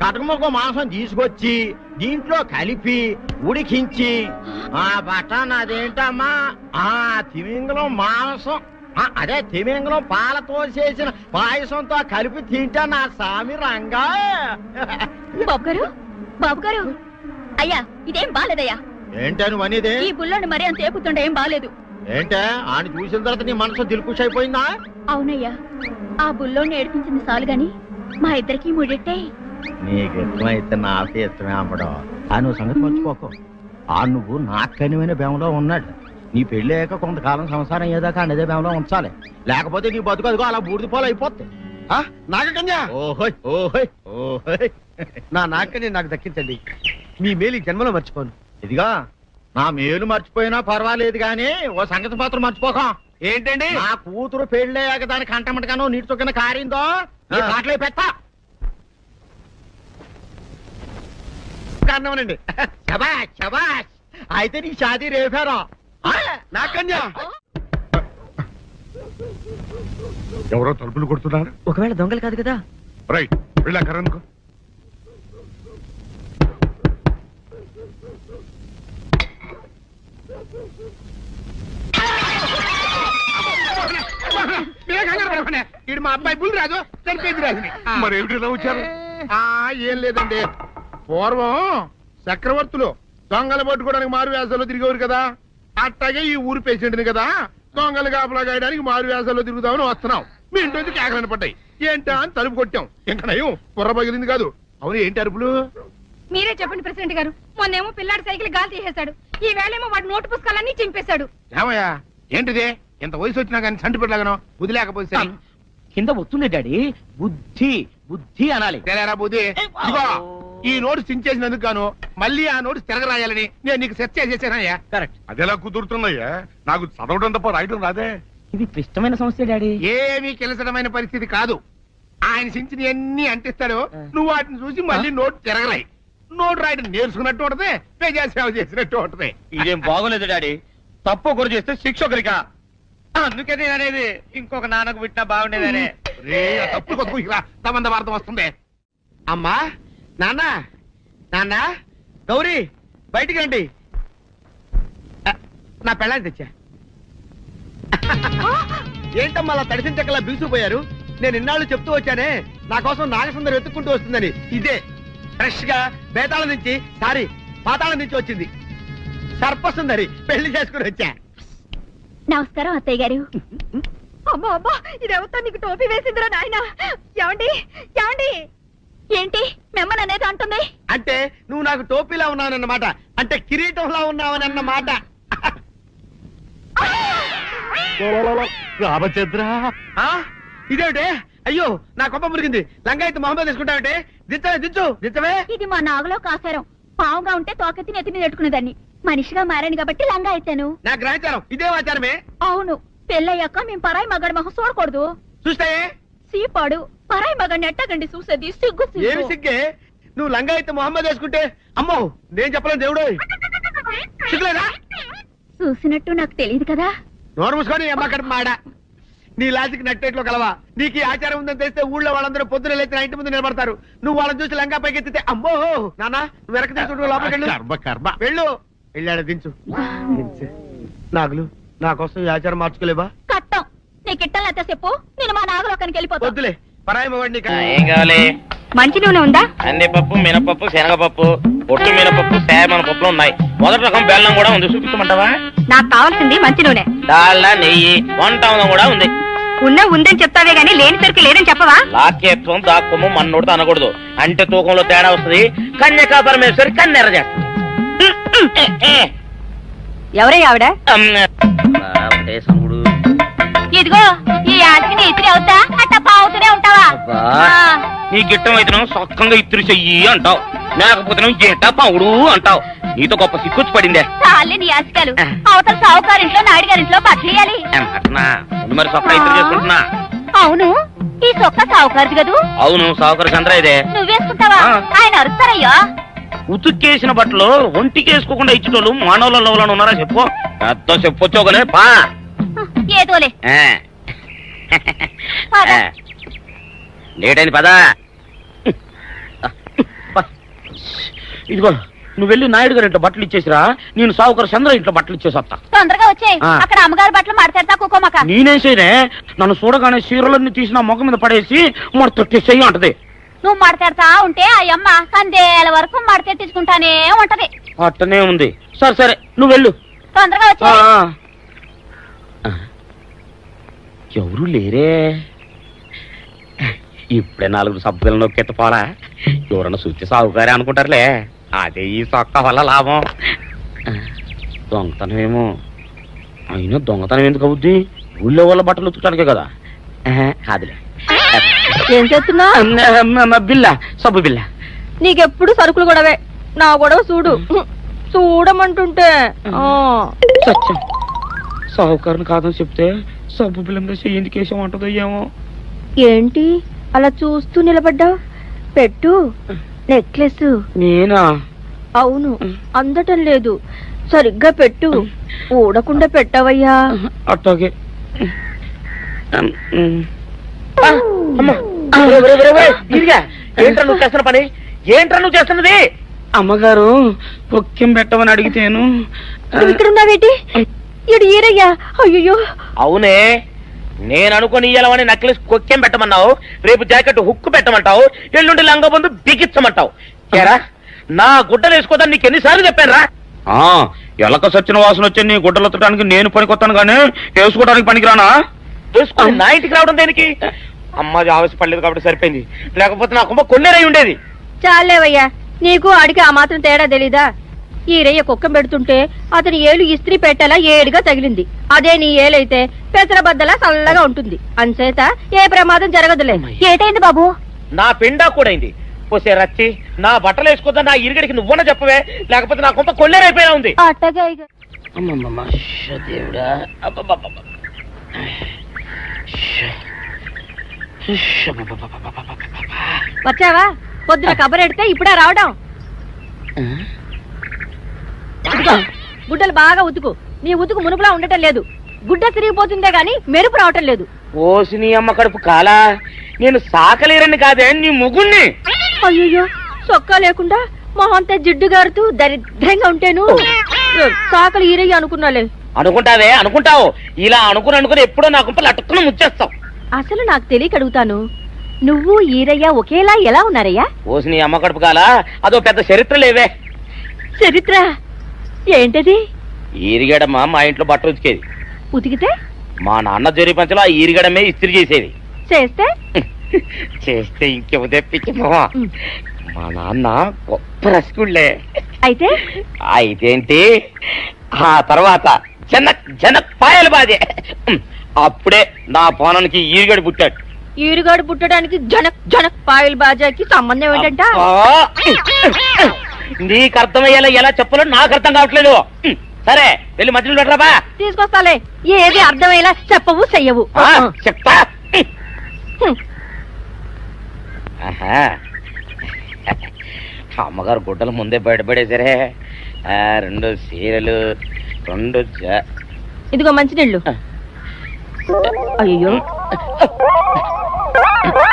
కటకముఖ మాంసం తీసుకొచ్చి దీంట్లో కలిపి ఉడికించి ఆ బటన్ అదేంటమ్మా ఆ తిమింగలం మాంసం అదే తిమింగలం పాలతో చేసిన పాయసంతో కలిపి తింటా నా సామి రంగా. బాబు గారు అయ్యా ఇదేం బాలేదయ్యా. ఏంటని వనిదే ఈ బుల్లోని మరీ అంత ఏపుతుండే ఏం బాలేదు. ఏంటే ఆయన చూసిన తర్వాత నీ మనసు దిల్కుష్ అయిపోయిందా? అవునయ్యా, ఆ బుల్లోని ఏడిపించింది చాలు గాని మా ఇద్దరికి ముడిట్టే. నీకు ఇష్టమైతే నాకే ఇష్టమే అమ్మడం. ఆ నువ్వు సంగతి మర్చిపోకు. ఆ నువ్వు నాకు కనివైన బేమలో ఉన్నాడు. నీ పెళ్లి అయ్యాక కొంతకాలం సంసారం ఏదాకా అన్నదే బేమలో ఉంచాలి, లేకపోతే నీ బతుకు అదిగో అలా బూడిద పోలు అయిపోతాయి. నాగకన్యా, ఓహోయ్ ఓహోయ్ ఓహోయ్, నా నాగకన్య నాకు దక్కించండి. మీ మేలు జన్మలో మర్చిపోను. ఇదిగా నా మేలు మర్చిపోయినా పర్వాలేదు గాని ఓ సంగతి మాత్రం మర్చిపోక. ఏంటండి? నా కూతురు పెళ్ళయ్యాక దానికి కంటమటగానో నీటి చొక్కన కారిందో కాట్లే పెట్ట అన్నవనండి. శబాష్ శబాష్, అయితే నీ షాదీ రేపారా నాగకన్యా. ఎవరో తలుపులు కొడుతున్నారు. ఒకవేళ దొంగలు కాదు కదా. రైట్, వెళ్ళా కరెందుకు. ఇడు మా అబ్బాయి బుల్ రాజు చనిపోయింది రాజుని. మరి ఏమిటి ఇలా వచ్చారు? ఏం లేదండి, పూర్వం చక్రవర్తులు దొంగలు పట్టుకోవడానికి మారు వేసాల్లో తిరిగేవారు కదా, అట్టాగే ఈ ఊరు పేషెంట్ని కదా దొంగలు కాపలా గాయడానికి మారు వేసాల్లో తిరుగుదామని వస్తున్నాం. మీ ఇంటి నుంచి కేకలను పడ్డాయి. ఏంటా అని తలుపు కొట్టాం. ఇంకా నయం బుర్ర పగిలింది కాదు. అవును, ఏంటి అరుపులు? మీరే చెప్పండి ప్రెసిడెంట్ గారు. మొన్నేమో పిల్లాడి సైకిల్ గాలి తీసేశాడు, ఈ వేళేమో వాడి నోటు పుస్తకాలన్నీ చింపేశాడు. ఏమయ్యా ఏంటిదే? ఇంత వయసు వచ్చినా కానీ సంటి పెట్టలాగనో బుద్ధి లేకపోతే సరే. కింద వస్తుంది డాడీ, బుద్ధి బుద్ధి అనాలి. తెలేరా బుద్ధి? ఇదిగో ఈ నోటు చించేసినందుకు గాను మళ్ళీ ఆ నోటు తిరగరాయాలని నేను నీకు సెట్ చేసేసానయ్యా. కరెక్ట్. అది ఎలా కుదురుతున్నాయ్యా? నాకు చదవడం తప్ప రాయడం రాదే. ఇది క్లిష్టమైన సమస్య డాడీ. ఏమీ కిలసడమైన పరిస్థితి కాదు. ఆయన చించిన ఎన్ని అంటిస్తాడో నువ్వు వాటిని చూసి మళ్ళీ నోటు తిరగరాయి. నోటు రాయడం నేర్చుకున్నట్టు ఉంటది, ప్రజాసేవ చేసినట్టు ఉంటది. ఇదేం బాగోలేదు డాడీ. తప్పు ఒకరు చేస్తే శిక్ష ఒకరికా. అందుకే నేను అనేది ఇంకొక నాన్నకు పుట్టినా బాగుండేదనే. రే తప్పుడు కొత్త సంబంధ వార్త వస్తుంది. అమ్మా, నాన్న, నాన్న, గౌరీ బయటికి రండి. నా పెళ్ళాన్ని తెచ్చా. ఏంటమ్మా అలా తడిసిన చెక్కలా బిగుసిపోయారు? నేను ఇన్నాళ్ళు చెప్తూ వచ్చానే నా కోసం నాగసుందరం వెతుక్కుంటూ వస్తుందని. ఇదే ఫ్రెష్ గా బేతాళం నుంచి పాతాళం నుంచి వచ్చింది. సర్పసుందరి పెళ్లి చేసుకుని వచ్చా. నమస్కారం అత్తయ్య గారు. అమ్మా అమ్మా, ఇదేవతా నీకు టోపీ వేసిందిరా నాయన. ఏమండి ఏమండి? ఏంటి మిమ్మల్ని అనేది అంటుంది? అంటే నువ్వు నాకు టోపీలా ఉన్నావనన్నమాట, అంటే కిరీటంలా ఉన్నావని అన్నమాట. రామచంద్ర, ఇదేమిటే? అయ్యో నా కొప్ప మురిగింది. లంగా అయితే మొహమ్మద్ తీసుకుంటావంటే దించవే. ఇది మా నాగులో కాసారం. పావుగా ఉంటే తోకెత్తి నెత్తి మీద పెట్టుకునేదాన్ని. మనిషిగా మారాను కాబట్టి లంగా అయితాను. నా గ్రహచారం ఇదే ఆచారమే. అవును, పెళ్ళయ్యాక మేము పరాయి మగాడి మొహం చూడకూడదు. చూస్తాయే సీపాడు పరాయి మగాడిని ఎట్టగండి చూసేది. సిగ్గు ఏమి సిగ్గే? నువ్వు లంగా అయితే మొహమ్మద్ వేసుకుంటే అమ్మో నేను చెప్పలేను దేవుడు. సిగ్గులేదా? చూసినట్టు నాకు తెలియదు కదా. నోరు మూసుకొని అమ్మ కడుపు మాడ. నీ లాజిక్ నట్టేట్లో కలవా? నీకు ఈ ఆచారం ఉందని తెలిస్తే ఊళ్ళో వాళ్ళందరూ పొద్దున లేచి నా ఇంటి ముందు నిలబడతారు. నువ్వు వాళ్ళని చూసి లంగా పైకి ఎత్తితే అమ్మో నాన్న నువ్వు వెనక తీసుకుంటూ లోపలికి వెళ్ళు. వెళ్ళాడు దించు. నాగులు నా కోసం ఈ ఆచారం మార్చుకోలేవా? కట్టం నీకు ఇట్టలేతే చెప్పు, నేను మా నాగలోకానికి వెళ్ళిపోతా. వద్దులే, పరాయి మగవాడిని. ఏం కావాలి? మంచి నూనె ఉందా? కందిపప్పు, మినపప్పు, శనగపప్పు, పొట్టు మినపప్పు, సేమన పప్పులు ఉన్నాయి. మొదటి రకం బెల్లం కూడా ఉంది, చూపించమంటావా? నాకు కావాల్సింది మంచి నూనె. డాల్డా, నెయ్యి, వంట కూడా ఉంది. ఉందని చెప్తావే గానీ లేని సరికి లేదని చెప్పవా? లాక్యత్వం దాక్కుము మన్నోడితో అనకూడదు, అంటే తూకంలో తేడా వస్తుంది. కన్యకా పరమేశ్వరి కన్నెర చేస్తుంది. ఎవరే ఆవిడ? సంగుడు. ఇదిగో ఈ ఆటకి నీ ఇతిరి అవుతా అట్ట పావుతూనే ఉంటావా? నీ గిట్టం అయితే సొక్కంగా ఇత్తురు చెయ్యి అంటావు, లేకపోతే గిట్ట పావుడు అంటావు. నీతో గొప్ప సిక్కుచ్చి పడిందే. చాలే నీ ఆశకాలు. అవతల సావుకారింట్లో నాయుడు గారింట్లో బట్టలేయాలి. మరి సొక్క ఇత్తురు చేసుకుంటున్నా. అవును, ఈ సొక్క సావుకారిది కదూ? అవును, సావుకారు చంద్ర ఇదే. నువ్వేసుకుంటావా? ఆయన అరుస్తారయ్యా. ఉతుక్కేసిన బట్టలు ఒంటికేసుకోకుండా ఇచ్చేటోళ్ళు మానవులలో ఉన్నారా చెప్పు? పెద్ద చెప్పొచ్చోగలే పా. ఏదోలే లేట్ అయింది పదా. ఇదిగో నువ్వు వెళ్ళి నాయుడు గారి ఇంట్లో బట్టలు ఇచ్చేసిరా, నేను సావుకర్ చంద్ర ఇంట్లో బట్టలు ఇచ్చేసి వస్తా. తొందరగా వచ్చే ఆ. అక్కడ అమ్మగారు బట్టలు మాడతాడతా కుకోమక. నేనేం చేయనే, నన్ను చూడగానే చీరలన్నీ తీసి నా ముఖం మీద పడేసి మరి తొట్టేసేయి అంటది. నువ్వు మాడతాడతా ఉంటే ఆ అమ్మ సందేల వరకు మడతెట్టించుకుంటానే ఉంటది. అట్టనే ఉంది. సరే సరే నువ్వు వెళ్ళు. తొందరగా వచ్చే. ఎవరు లేరే, ఇప్పుడే 4 సబ్బులు నొక్కెత్త పోరా, ఎవరన్నా చూస్తే సాగుకారే అనుకుంటారులే. అదే ఈ సొక్క వల్ల లాభం. దొంగతనం ఏమో, అయినా దొంగతనం ఎందుకు అవుద్ది, ఊళ్ళో వాళ్ళ బట్టలు ఉతుకడానికే కదా. కాదులే. ఏం చేస్తున్నా? బిల్ల, సబ్బు బిల్ల. నీకెప్పుడు సరుకులు గొడవే. నా గొడవ చూడు. చూడమంటుంటే సత్యం, సాహుకారుని కాదని చెప్తే సబ్బు బిల్ల మీద ఎందుకు వేసామంటుందో ఏమో. ఏంటి అలా చూస్తూ నిలబడ్డావు? పెట్టు నెక్లెస్. నేనా? అవును, అందటం లేదు. సరిగ్గా పెట్టు. ఊడకుండా పెట్టవయ్యా. అట్టాగే. ఏంట్రా నువ్వు చేస్తున్న పని? ఏంట్రా నువ్వు చేస్తున్నది? అమ్మగారు పొక్కెం పెట్టమని అడిగితేను. నువ్వు ఇక్కడ ఉన్నావేటి? ఇడు ఈరయ్యా. అయ్యో. అవునే, నేను అనుకుని ఇయ్యాలని నక్లెస్ కొక్కెం పెట్టమన్నావు, రేపు జాకెట్ హుక్కు పెట్టమంటావు, ఎల్లుండి లంగబందు బిగించమంటావు. ఏరా, నా గుడ్డలు వేసుకోదాన్ని నీకు ఎన్నిసార్లు చెప్పాను రా. ఎలక సచ్చిన వాసన వచ్చి నీ గుడ్డలు ఎత్తడానికి నేను పనికొత్తాను కానీ వేసుకోవడానికి పనికిరానా? వేసుకుని నా ఇంటికి రావడం దేనికి? అమ్మాది ఆవేశపడలేదు కాబట్టి సరిపోయింది, లేకపోతే నా కుమ్మ కొన్నేరై ఉండేది. చాలేవయ్యా, నీకు అడిగి ఆ మాత్రం తేడా తెలీదా? ఈరయ్య కుక్కం పెడుతుంటే అతని ఏలు ఇస్త్రీ పెట్టేలా ఏడుగా తగిలింది. అదే నీ ఏలైతే పెసరబద్దలా చల్లగా ఉంటుంది. అంచేత ఏ ప్రమాదం జరగదులే. ఏటైంది బాబు? నా పిండా కూడా అయింది. పోసే రచ్చి, నా బట్టలు వేసుకోద్దా నా ఇరుగడికి నువ్వన చెప్పవే, లేకపోతే నా కొంత కొల్లేరైపోయినా ఉంది. అట్టగా దేవుడా. వచ్చావా? పొద్దున కబరెడితే ఇప్పుడే రావడం. గుడ్డలు బాగా ఉతుకు. నీ ఉతుకు మునుపులా ఉండటం లేదు. గుడ్డ తిరిగిపోతుందే గాని మెరుపు రావటం లేదు. ఓసి నీ అమ్మ కడుపు కాలా, నేను సాకలేరని కాదే నీ ముగుణ్ణి. అయ్యో, సొక్కా లేకుండా మొహంతా జిడ్డు గారుతూ దరిద్రంగా ఉంటేను సాకలు ఈరయ్య అనుకున్నాలే. అనుకుంటావే, అనుకుంటావు. ఇలా అనుకుని ఎప్పుడో నా గుంపలు అటుక్కుని ముచ్చేస్తావు. అసలు నాకు తెలియక అడుగుతాను, నువ్వు ఈరయ్య ఒకేలా ఎలా ఉన్నారయ్యా? ఓసి నీ అమ్మ కడుపు కాలా, అదో పెద్ద చరిత్ర లేవే. చరిత్ర ఏంటది? ఈరిగడమ్మ మా ఇంట్లో బట్ట ఉతికేది. ఉతికితే మా నాన్న జరి పంచలో ఆ ఈరిగడమే ఇస్త్రీ చేసేది. చేస్తే చేస్తే ఇంకేమో తెప్పించమో. మా నాన్న గొప్ప రసికుళ్ళే. అయితే అయితేంటి, ఆ తర్వాత జనక్ పాయలు బాధే. అప్పుడే నా పోనానికి ఈరిగడి పుట్టాడు. ఈరుగాడు పుట్టడానికి జనక్ జనక్ పాయల్ బాజాకి సంబంధం ఏంటంట? నీకు అర్థమయ్యేలా ఎలా చెప్పాలో నాకు అర్థం కావట్లేదు. సరే వెళ్ళి మధ్యలో పెట్టరాబా. తీసుకొస్తాలే. ఏది అర్థమయ్యేలా చెప్పవు చెయ్యవు. చెప్తా. అమ్మగారు గుడ్డలు ముందే బయటపడేసరే. 2 చీరలు, 2 ఇదిగో మంచినీళ్ళు. అయ్యో,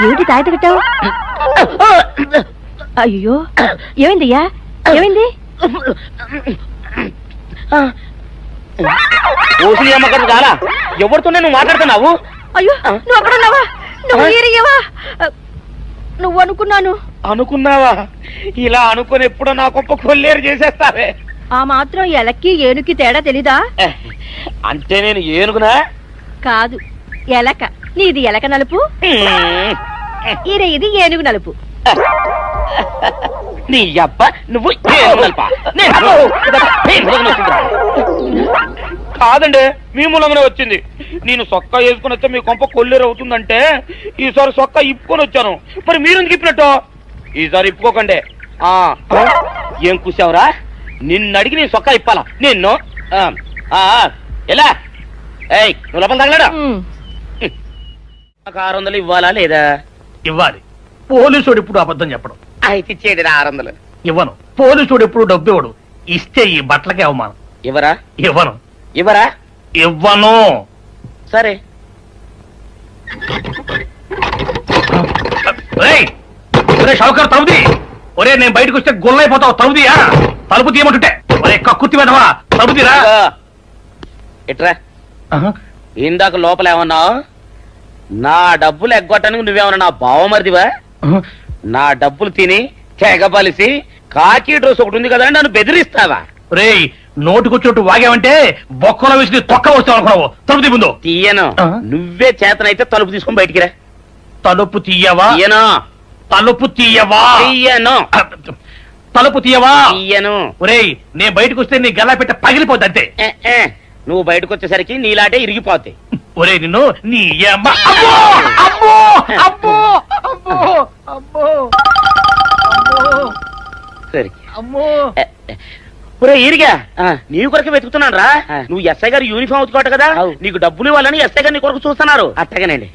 ఏంటి తాయత కట్టావు? అయ్యో, ఏమైందయ్యా? ఏమైంది? ఓసి అమ్మగారు చాలా ఎవరితోనే నువ్వు మాట్లాడుతున్నావు? అయ్యో, నువ్వు అక్కడున్నావా? నువ్వు ఈరయ్యవా? నువ్వు అనుకున్నావా? ఇలా అనుకుని ఎప్పుడో నా గొప్ప కొల్లేరు చేసేస్తావే. ఆ మాత్రం ఎలక్కి ఏనుకి తేడా తెలీదా? అంటే నేను ఏనుగునా? కాదు, ఎలక. నీది ఎలక నలుపు, ఇది ఏనుగు నలుపు. నీ అబ్బ నువ్వు కాదండి, మీ మూలంగానే వచ్చింది. నేను సొక్క వేసుకుని వచ్చా మీ కొంప కొల్లేరు అవుతుందంటే ఈసారి సొక్క ఇప్పుకొని వచ్చాను. మరి మీరు ఎందుకు ఇప్పినట్టు? ఈసారి ఇప్పుకోకండి. ఏం కూసావురా? నిన్ను అడిగి నేను సొక్క ఇప్పాలా? నిన్ను ఎలా? ఏయ్, నువ్వు లోపల తగలడా? 600 ఇవ్వాలా లేదా? ఇవ్వాలి. పోలీసుడు ఇప్పుడు అబద్ధం చెప్పడం. అయితే ఇచ్చేది 600. ఇవ్వను. పోలీసుడు ఎప్పుడు డబ్బు ఇవ్వడు. ఇస్తే ఈ బట్టలకే అవమానం. ఇవ్వరా? ఇవ్వను. సరే. షౌకర్ తమ్ముది, ఒరే నేను బయటకు వస్తే గొల్లైపోతావు. తలుపు తీయా, తలుపు తీయమంటుంటే. ఒరే కక్కుర్తి వెధవా, తలుపు తీరా. ఇట్రా. ఇందాక లోపల ఏమన్నావు? నా డబ్బులు ఎగ్గొట్టడానికి నువ్వేమన్నా నా బావమరిదివా? నా డబ్బులు తిని తెగబలిసి కాకి డ్రెస్ ఒకటి ఉంది కదా నన్ను బెదిరిస్తావా? రే నోటుకొచ్చినట్టు వాగావంటే బొక్కలో వేసి తొక్క వస్తావు అనుకున్నావు. తలుపు తీ ముందు. తీయను. నువ్వే చేతనైతే తలుపు తీసుకొని బయటికి రా. తలుపు తీయవా? తీయను. తలుపు తీయవా? తీయను. తలుపు తీయవా? తీయను. ఒరేయ్ నేను బయటకు వస్తే నీ గల్లా పెట్ట పగిలిపోద్ది అంతే. నువ్వు బయటకు వచ్చేసరికి నీలాటే ఇరిగిపోతాయి. ఒరే నిన్ను నీ అమ్మ. అబ్బో అబ్బో అబ్బో అబ్బో అబ్బో సరే అమ్మో. ఒరే ఈరిగా నీ కొరకు వెతుకుతున్నాను రా. నువ్వు ఎస్ఐ గారు యూనిఫామ్ అవుతుకోట కదా, నీకు డబ్బులు ఇవ్వాలని ఎస్ఐ గారు నీ కొరకు చూస్తున్నారు. అట్టగానండి.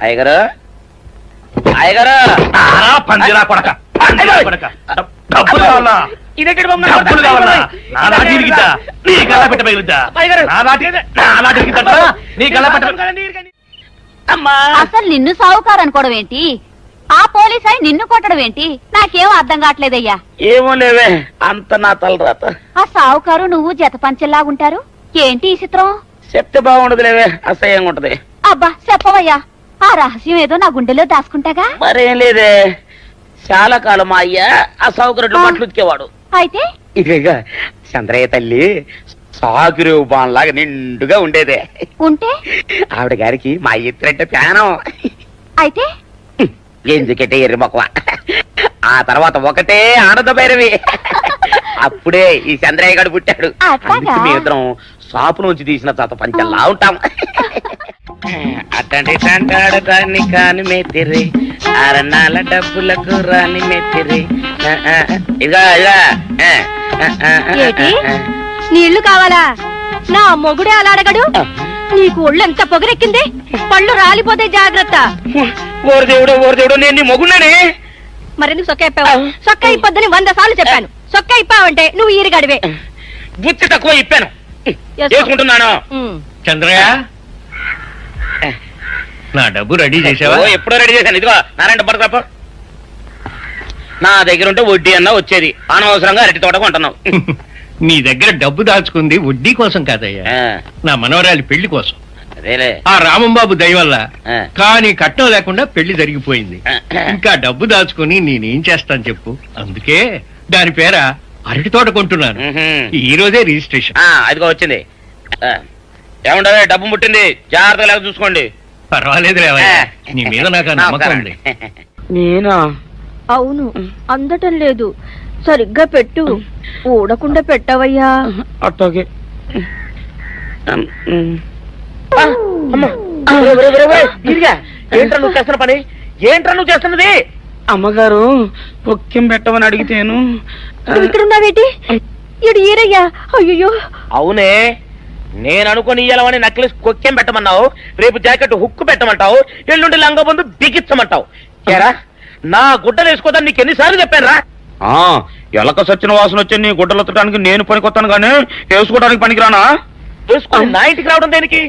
అయ్యగారు అయ్యగారు పందిరా కొడక, డబ్బులు కావాలా? డబ్బులు కావాలా? నా నాటి ఇరిగిద్దా? నీ గల్లా పెట్ట పగిలిద్దా? నా నాటి ఇరిగిద్దా? నీ గల్లా పెట్ట. అసలు నిన్ను సావుకారు అనుకోవడం ఏంటి? ఆ పోలీస్ అయి నిన్ను కొట్టడం ఏంటి? నాకేం అర్థం కావట్లేదయ్యా. ఏమో లేవే, అంత నా తలరాత. ఆ సావుకారు నువ్వు జత పంచెల్లాగుంటారు ఏంటి ఈ చిత్రం? చెప్తే బాగుండదు లేవే, అసహ్యంగా ఉంటది. అబ్బా చెప్పవయ్యా, ఆ రహస్యం ఏదో నా గుండెలో దాచుకుంటాగా. మరేం లేదే, చాలా కాలం మా అయ్య అసౌకర్యం బట్టలు ఉతికేవాడు. అయితే ఇక చంద్రయ్య తల్లి సాగురేవు బాన్లాగా నిండుగా ఉండేదే. ఉంటే ఆవిడ గారికి మా ఎత్తులంటే ప్యానం. అయితే ఎందుకంటే ఎర్రి మొక్కవ. ఆ తర్వాత ఒకటే ఆనంద భైరవి. అప్పుడే ఈ చంద్రయ్య గారు పుట్టాడు. అందుకే మీ ఇద్దరం షాపు నుంచి తీసిన చత పంచల్లా ఉంటాం. అట్టండి అంటాడు దాన్ని కాని మెత్తిరి, అరణాల డబ్బులకు రాని మెత్తిరి. ఇదిగా నీళ్లు కావాలా? నా మొగుడే అలా అడగడు. నీకు ఒళ్ళు ఎంత పొగరెక్కింది, పళ్ళు రాలిపోతే జాగ్రత్త. ఓరు దేవుడు నేను నీ మొగుడనే. మరెందుకు సొక్క ఇప్పావు? సొక్క ఇప్పొద్దని 100 సార్లు చెప్పాను. సొక్క ఇప్పావంటే నువ్వు ఈరిగడివే. బుద్ధి తక్కువ ఇప్పాను, చేసుకుంటున్నాను. చంద్రయ్య నా డబ్బు రెడీ చేసావా? ఎప్పుడో రెడీ చేశాను. ఇదిగో నారాయణ డబ్బు తప్ప నా దగ్గర ఉంటే వడ్డీ అన్నా వచ్చేది, అనవసరంగా అరటి తోట కొంటున్నావు. నీ దగ్గర డబ్బు దాచుకుంది వడ్డీ కోసం కాదయ్యా, నా మనవరాలి పెళ్లి కోసం. అదేలే, ఆ రామంబాబు దయ వల్ల కానీ కట్నం లేకుండా పెళ్లి జరిగిపోయింది. ఇంకా డబ్బు దాచుకుని నేనేం చేస్తాను చెప్పు. అందుకే దాని పేర అరటి తోట కొంటున్నాను. ఈ రోజే రిజిస్ట్రేషన్. అదిగో వచ్చింది. ఏమంటే డబ్బు ముట్టింది, జాగ్రత్తగా లేక చూసుకోండి. పర్వాలేదు రేవయ్య, నీ మీద నాకు నమ్మకం ఉంది. నేనా? అవును, అందటం లేదు. సరిగ్గా పెట్టు, ఊడకుండా పెట్టవయ్యా. అట్టోకే. ఏంట్రా నువ్వు చేస్తున్న పని? ఏంట్రా నువ్వు చేస్తున్నది? అమ్మగారు పొక్కెం పెట్టమని అడిగితేను ఇక్కడున్నావేటి? ఇడు ఈరయ్యా. అయ్యో అవునే, నేను అనుకుని ఇయ్యాలని నక్లెస్ కొక్కెం పెట్టమన్నావు, రేపు జాకెట్ హుక్కు పెట్టమంటావు, ఎల్లుండి లంగబందు బిగించమంటావు. ఏరా నా గుడ్డలు వేసుకోదాన్ని నీకు ఎన్నిసార్లు చెప్పాను రా. ఎలక సచ్చిన వాసన వచ్చి నీ గుడ్డలు ఎత్తడానికి నేను పనికొస్తాను కానీ వేసుకోవడానికి పనికిరానా? వేసుకుని నా ఇంటికి రావడం దేనికి?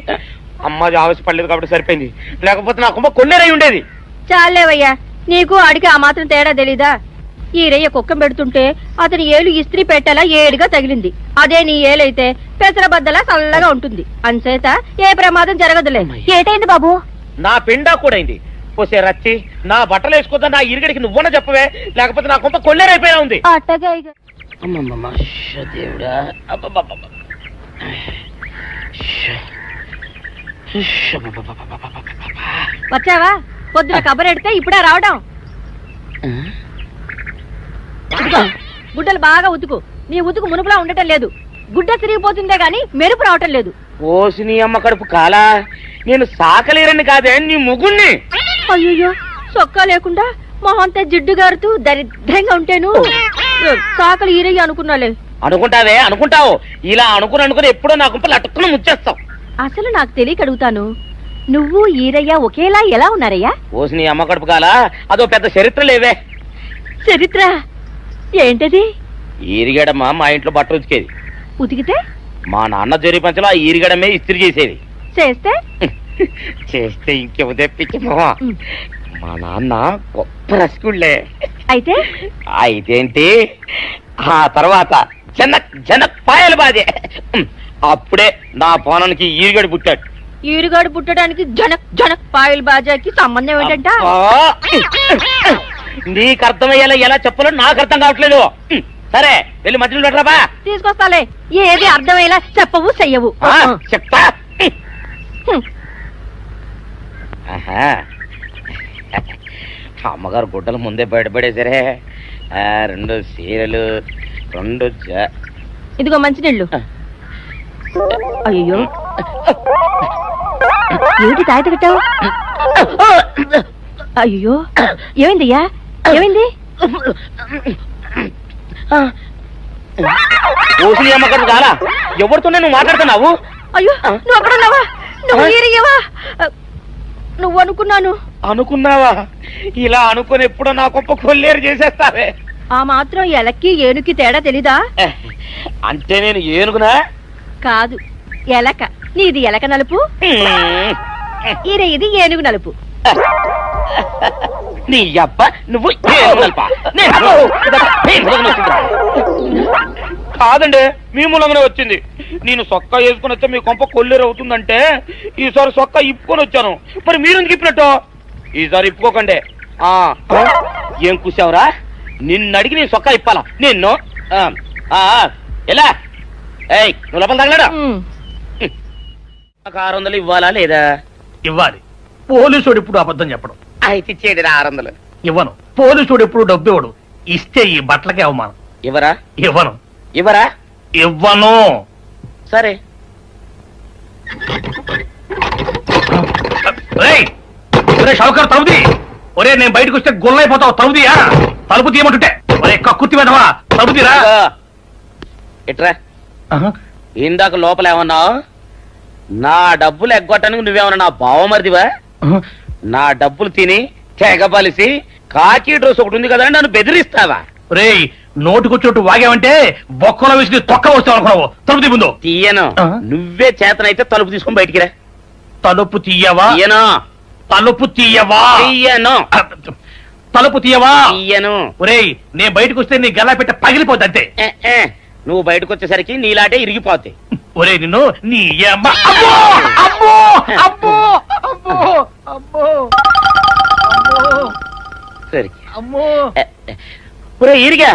అమ్మాది ఆవేశపడలేదు కాబట్టి సరిపోయింది, లేకపోతే నా కుమ్మ కొల్లేరై ఉండేది. చాలేవయ్యా, నీకు అడిగి ఆ మాత్రం తేడా తెలీదా? ఈరయ్య కుక్కం పెడుతుంటే అతని ఏలు ఇస్త్రీ పెట్టేలా ఏడుగా తగిలింది. అదే నీ ఏలైతే పెసరబద్దలా చల్లగా ఉంటుంది. అంచేత ఏ ప్రమాదం జరగదులే. ఏటైంది బాబు? నా పిండా కూడా అయింది. పోసే రచ్చి నా బట్టలు వేసుకోద్దా నా ఇరుగడికి నువ్వన చెప్పవే, లేకపోతే నా కొంత కొల్లేరైపోయినా ఉంది. అట్టగా దేవుడా. వచ్చావా? పొద్దున కబరెడితే ఇప్పుడే రావడం. గుడ్డలు బాగా ఉతుకు. నీ ఉతుకు మునుపులా ఉండటం లేదు. గుడ్డ తిరిగిపోతుందే గాని మెరుపు రావటం లేదు. ఓసి నీ అమ్మ కడుపు కాలా, నేను సాకలేరని కాదే నీ ముగ్గుణ్ణి. అయ్యో, సొక్కా లేకుండా మొహంతా జిడ్డు గారుతూ దరిద్రంగా ఉంటేను సాకలు ఈరయ్య అనుకున్నాలే. అనుకుంటావే, అనుకుంటావు. ఇలా అనుకుని ఎప్పుడో నా గుంపలు అటుక్కుని ముచ్చేస్తావు. అసలు నాకు తెలియక అడుగుతాను, నువ్వు ఈరయ్య ఒకేలా ఎలా ఉన్నారయ్యా? ఓసి నీ అమ్మ కడుపు కాలా, అదో పెద్ద చరిత్ర లేవే. చరిత్ర ఏంటది? ఈరిగడమ్మ మా ఇంట్లో బట్టలు ఉతికేది. ఉతికితే మా నాన్న జరి పంచలో ఆ ఈరిగడమే ఇస్త్రీ చేసేది. చేస్తే చేస్తే ఇంకేమో తెప్పించమా. మా నాన్న గొప్ప రసికుళ్ళే. అయితే అయితేంటి ఆ తర్వాత జనక్ జనక్ పాయలు బాధే. అప్పుడే నా పోనానికి ఈరుగడి పుట్టాడు. ఈరుగాడు పుట్టడానికి జనక్ జనక్ పాయల్ బాజాకి సంబంధం ఏంటంట? నీకు అర్థమయ్యేలా ఎలా చెప్పాలో నాకు అర్థం కావట్లేదు. సరే వెళ్ళి మధ్యలో పెట్టరాబా. తీసుకొస్తాలే. ఏది అర్థమయ్యేలా చెప్పవు చెయ్యవు. చెప్తా. అమ్మగారు గుడ్డలు ముందే బయటపడేసరే. 2 చీరలు 2 ఇదిగో మంచినీళ్ళు. అయ్యో ఏంటి తాయిత కట్టావు? అయ్యో ఏమైందయ్యా? ఏమైంది? ఓసిలి అమ్మగారు చాలా ఎవరితోనే నువ్వు మాట్లాడుతున్నావు? అయ్యో నువ్వు అక్కడున్నావా? నువ్వు ఈరయ్యవా? నువ్వు అనుకున్నావా? ఇలా అనుకుని ఎప్పుడో నా గొప్ప కొల్లేరు చేసేస్తావే. ఆ మాత్రం ఎలక్కి ఏనుకి తేడా తెలీదా? అంటే నేను ఏనుగునా? కాదు ఎలక. నీది ఎలక నలుపు, ఈరయ్యది ఏనుగు నలుపు. నీ అబ్బ నువ్వు కాదండి, మీ మూలంగానే వచ్చింది. నేను సొక్కా వేసుకుని వస్తే మీ కొంప కొల్లేరు అవుతుందంటే ఈసారి సొక్కా ఇప్పుకొని వచ్చాను. మరి మీరు ఎందుకు ఇప్పినట్టు? ఈసారి ఇప్పుకోకండి. ఏం కూసావురా? నిన్ను అడిగి నేను సొక్కా ఇప్పాలా నిన్ను? ఎలా నువ్వు లోపల తగలడా? 600 ఇవ్వాలా లేదా? ఇవ్వాలి. పోలీసుడు ఇప్పుడు అబద్ధం చెప్పడం. అయితే ఇచ్చేది 600. ఇవ్వను. పోలీసుడు ఎప్పుడు డబ్బు ఇవ్వడు. ఇస్తే ఈ బట్టలకే అవమానం. ఇవ్వరా? ఇవ్వను. ఇవ్వను. సరే. షౌకర్ తలుపుది. ఒరే నేను బయటకు వస్తే గొల్లైపోతావు. తలుపుదియా? తలుపు తీయమంటుంటే ఒరే కక్కుర్తి వెదవా తలుపుదిరా. ఎట్రా ఇందాక లోపల ఏమన్నావు? నా డబ్బులు ఎగ్గొట్టడానికి నువ్వేమన్నా నా బావమరిదివా? నా డబ్బులు తిని తెగబలిసి కాకి డ్రెస్ ఒకటి ఉంది కదా నన్ను బెదిరిస్తావా? రేయ్ నోటుకొచ్చోటు వాగావంటే బొక్కలో వేసి తొక్క వస్తావు అనుకున్నావు. తలుపు తీ ముందు. తీయను. నువ్వే చేతనైతే తలుపు తీసుకొని బయటికి రా. తలుపు తీయవా? తలుపు తీయవా? తీయను. తలుపు తీయవా? తీయను. ఒరేయ్ నేను బయటకు వస్తే నీ గల్లా పెట్ట పగిలిపోద్ది అంతే. నువ్వు బయటకు వచ్చేసరికి నీలాటే ఇరిగిపోతాయి. ఒరే నిన్ను నీ ఒరే ఈరిగా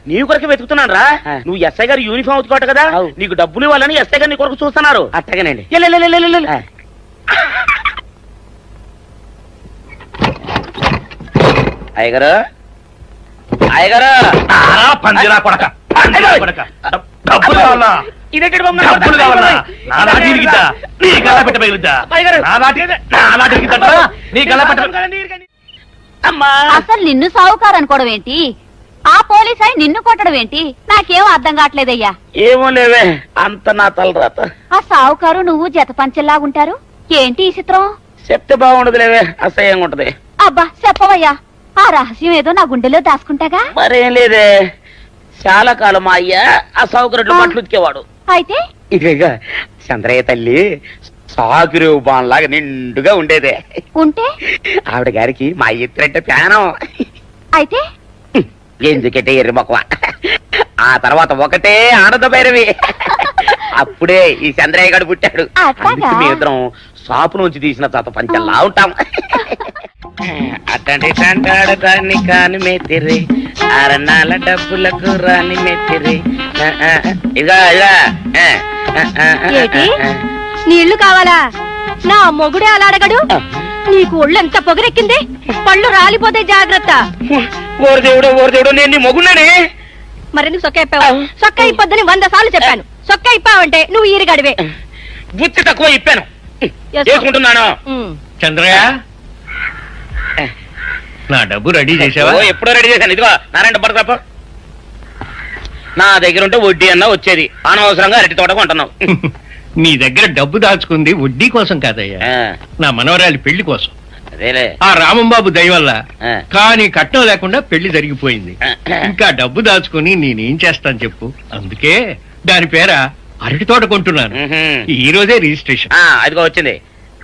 నీ కొరకు వెతుకుతున్నాను రా. నువ్వు ఎస్ఐ గారు యూనిఫామ్ అవుతుకోట కదా, నీకు డబ్బులు ఇవ్వాలని ఎస్ఐ గారు నీ కొరకు చూస్తున్నారు. అట్టగానండి. అయ్యగారు పందిరా కొడక డబ్బులు కావాలా? డబ్బులు కావాలా? నా లాఠీ ఇరిగిద్దా? నీ గల్లా పెట్ట పగిలిద్దా? నా లాఠీ ఇరిగిద్దా? నీ గల్లా పెట్ట. అసలు నిన్ను సావుకారు అనుకోవడం ఏంటి? ఆ పోలీస్ అయి నిన్ను కొట్టడం ఏంటి? నాకేం అర్థం కావట్లేదయ్యా. ఏమో లేవే, అంత నా తలరాత. ఆ సావుకారు నువ్వు జత పంచెల్లాగుంటారు ఏంటి ఈ చిత్రం? చెప్తే బాగుండదు లేవే, అసహ్యంగా ఉంటది. అబ్బా చెప్పవయ్యా. ఆ రహస్యం ఏదో నా గుండెలో దాచుకుంటాగా. మరేం లేదే, చాలా కాలం మా అయ్య ఆ సౌకర్యం బట్టలు ఉతికేవాడు. అయితే ఇక చంద్రయ్య తల్లి సాకురు బాన్లాగా నిండుగా ఉండేదే. ఉంటే ఆవిడ గారికి మా ఎత్తురంటే ప్యానం. అయితే ఎందుకంటే ఎర్రి మొక్కవ. ఆ తర్వాత ఒకటే ఆనంద భైరవి. అప్పుడే ఈ చంద్రయ్య గారు పుట్టాడు. మేమిద్దరం షాపు నుంచి తీసిన తాత పంచల్లా ఉంటాం. అతండి తంటాడు దాన్ని కాని మెత్తిరి, అరణాల డబ్బులకు రాని మెత్తిరి. ఇదా నీళ్లు కావాలా? నా మొగుడే అలా అడగడు. నీకు ఒళ్ళు ఎంత పొగరెక్కింది? పళ్ళు రాలిపోతే జాగ్రత్త. ఓరు దేవుడు నేను నీ మొగున్నానే. మరెందుకు సొక్క ఇప్పావు? సొక్క ఇప్పొద్దని 100 సార్లు చెప్పాను. సొక్క ఇప్పావంటే నువ్వు ఈరుగడివే. బుద్ధి తక్కువ ఇప్పాను, చేసుకుంటున్నాను. చంద్రయ్య నా డబ్బు రెడీ చేసావా? ఎప్పుడో రెడీ చేశాను. ఇదిగో నారాయణ డబ్బు తప్ప నా దగ్గర ఉంటే వడ్డీ అన్నా వచ్చేది. అనవసరంగా అరటి తోట కొంటున్నావు. నీ దగ్గర డబ్బు దాచుకుంది వడ్డీ కోసం కాదయ్యా, నా మనవరాలి పెళ్లి కోసం. ఆ రామంబాబు దయ వల్ల కానీ కట్నం లేకుండా పెళ్లి జరిగిపోయింది. ఇంకా డబ్బు దాచుకుని నేనేం చేస్తాను చెప్పు. అందుకే దాని పేర అరటి తోట కొంటున్నాను. ఈ రోజే రిజిస్ట్రేషన్. అదిగో వచ్చింది.